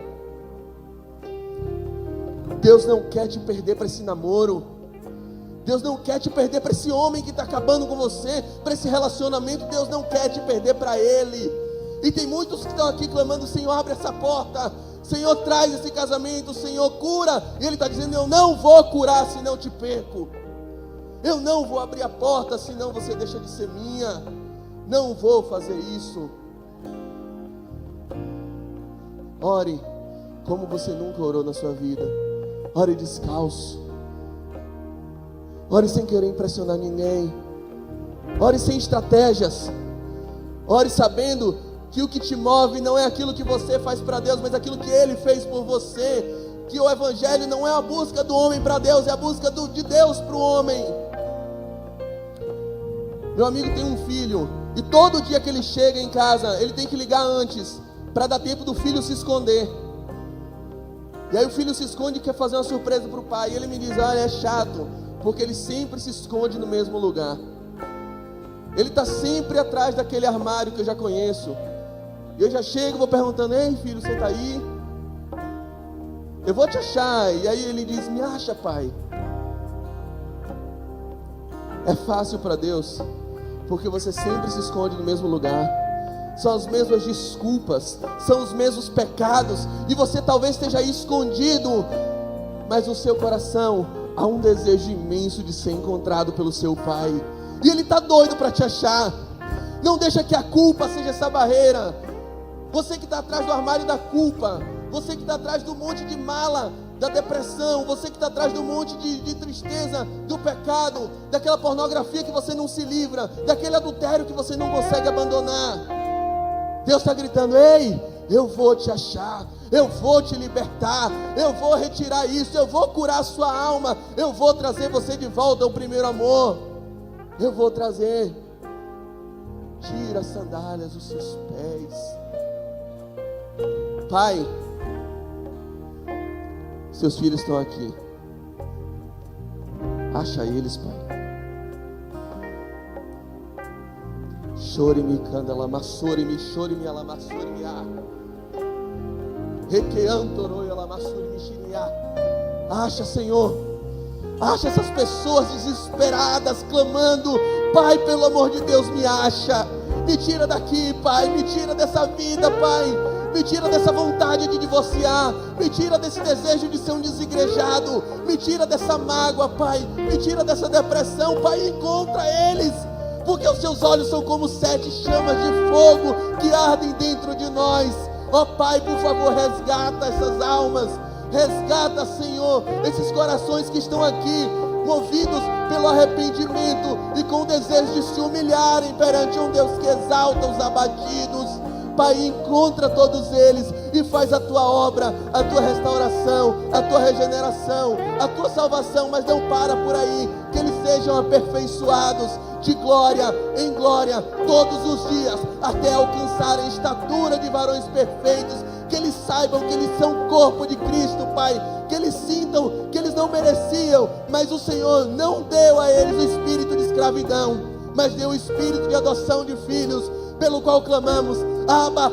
Deus não quer te perder para esse namoro. Deus não quer te perder para esse homem que está acabando com você, para esse relacionamento. Deus não quer te perder para ele. E tem muitos que estão aqui clamando: Senhor, abre essa porta, Senhor, traz esse casamento, Senhor, cura. E Ele está dizendo: eu não vou curar, senão te perco. Eu não vou abrir a porta, senão você deixa de ser minha. Não vou fazer isso. Ore como você nunca orou na sua vida. Ore descalço. Ore sem querer impressionar ninguém. Ore sem estratégias. Ore sabendo que o que te move não é aquilo que você faz para Deus, mas aquilo que Ele fez por você. Que o Evangelho não é a busca do homem para Deus, é a busca de Deus para o homem. Meu amigo tem um filho, e todo dia que ele chega em casa, ele tem que ligar antes, para dar tempo do filho se esconder. E aí o filho se esconde e quer fazer uma surpresa para o pai. E ele me diz: olha, é chato, porque ele sempre se esconde no mesmo lugar. Ele está sempre atrás daquele armário que eu já conheço. E eu já chego, vou perguntando: ei filho, você está aí? Eu vou te achar. E aí ele diz: me acha, pai. É fácil para Deus, porque você sempre se esconde no mesmo lugar. São as mesmas desculpas, são os mesmos pecados, e você talvez esteja aí escondido, mas no seu coração há um desejo imenso de ser encontrado pelo seu Pai, e Ele está doido para te achar. Não deixa que a culpa seja essa barreira. Você que está atrás do armário da culpa, você que está atrás do monte de mala da depressão, você que está atrás do monte de tristeza, do pecado, daquela pornografia que você não se livra, daquele adultério que você não consegue abandonar, Deus está gritando: ei, eu vou te achar, eu vou te libertar, eu vou retirar isso, eu vou curar a sua alma, eu vou trazer você de volta ao primeiro amor, eu vou trazer. Tira as sandálias dos seus pés. Pai, seus filhos estão aqui, acha eles, Pai. Chore-me, candalamassore-me, chore-me, alamassore-me, requeantoroio, alamassore-me, xiriá. Acha, Senhor, acha essas pessoas desesperadas, clamando: Pai, pelo amor de Deus, me acha, me tira daqui, Pai, me tira dessa vida, Pai, me tira dessa vontade de divorciar, me tira desse desejo de ser um desigrejado, me tira dessa mágoa, Pai, me tira dessa depressão, Pai, encontra eles, porque os seus olhos são como 7 chamas de fogo que ardem dentro de nós. Ó Pai, por favor, resgata essas almas, resgata, Senhor, esses corações que estão aqui, movidos pelo arrependimento e com o desejo de se humilharem perante um Deus que exalta os abatidos. Pai, encontra todos eles e faz a tua obra, a tua restauração, a tua regeneração, a tua salvação, mas não para por aí, que eles sejam aperfeiçoados de glória em glória todos os dias, até alcançarem a estatura de varões perfeitos, que eles saibam que eles são corpo de Cristo, Pai, que eles sintam que eles não mereciam, mas o Senhor não deu a eles o espírito de escravidão, mas deu o espírito de adoção de filhos, pelo qual clamamos: Abba,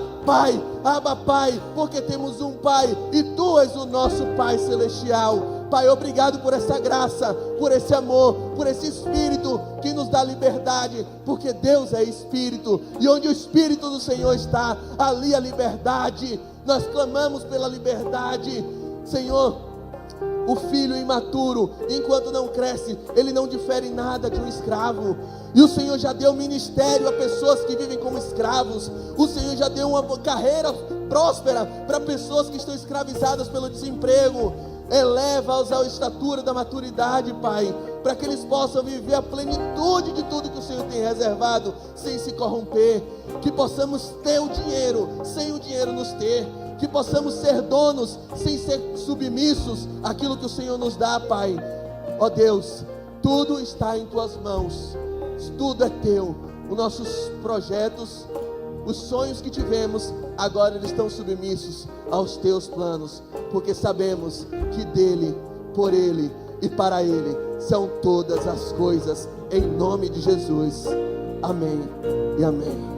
Pai, porque temos um Pai, e Tu és o nosso Pai celestial. Pai, obrigado por essa graça, por esse amor, por esse Espírito que nos dá liberdade, porque Deus é Espírito, e onde o Espírito do Senhor está, ali a liberdade. Nós clamamos pela liberdade, Senhor. O filho imaturo, enquanto não cresce, ele não difere nada de um escravo. E o Senhor já deu ministério a pessoas que vivem como escravos. O Senhor já deu uma carreira próspera para pessoas que estão escravizadas pelo desemprego. Eleva-os à estatura da maturidade, Pai, para que eles possam viver a plenitude de tudo que o Senhor tem reservado, sem se corromper. Que possamos ter o dinheiro, sem o dinheiro nos ter. Que possamos ser donos, sem ser submissos àquilo que o Senhor nos dá, Pai. Ó Deus, tudo está em Tuas mãos, tudo é Teu. Os nossos projetos, os sonhos que tivemos, agora eles estão submissos aos Teus planos, porque sabemos que dEle, por Ele e para Ele são todas as coisas, em nome de Jesus. Amém e amém.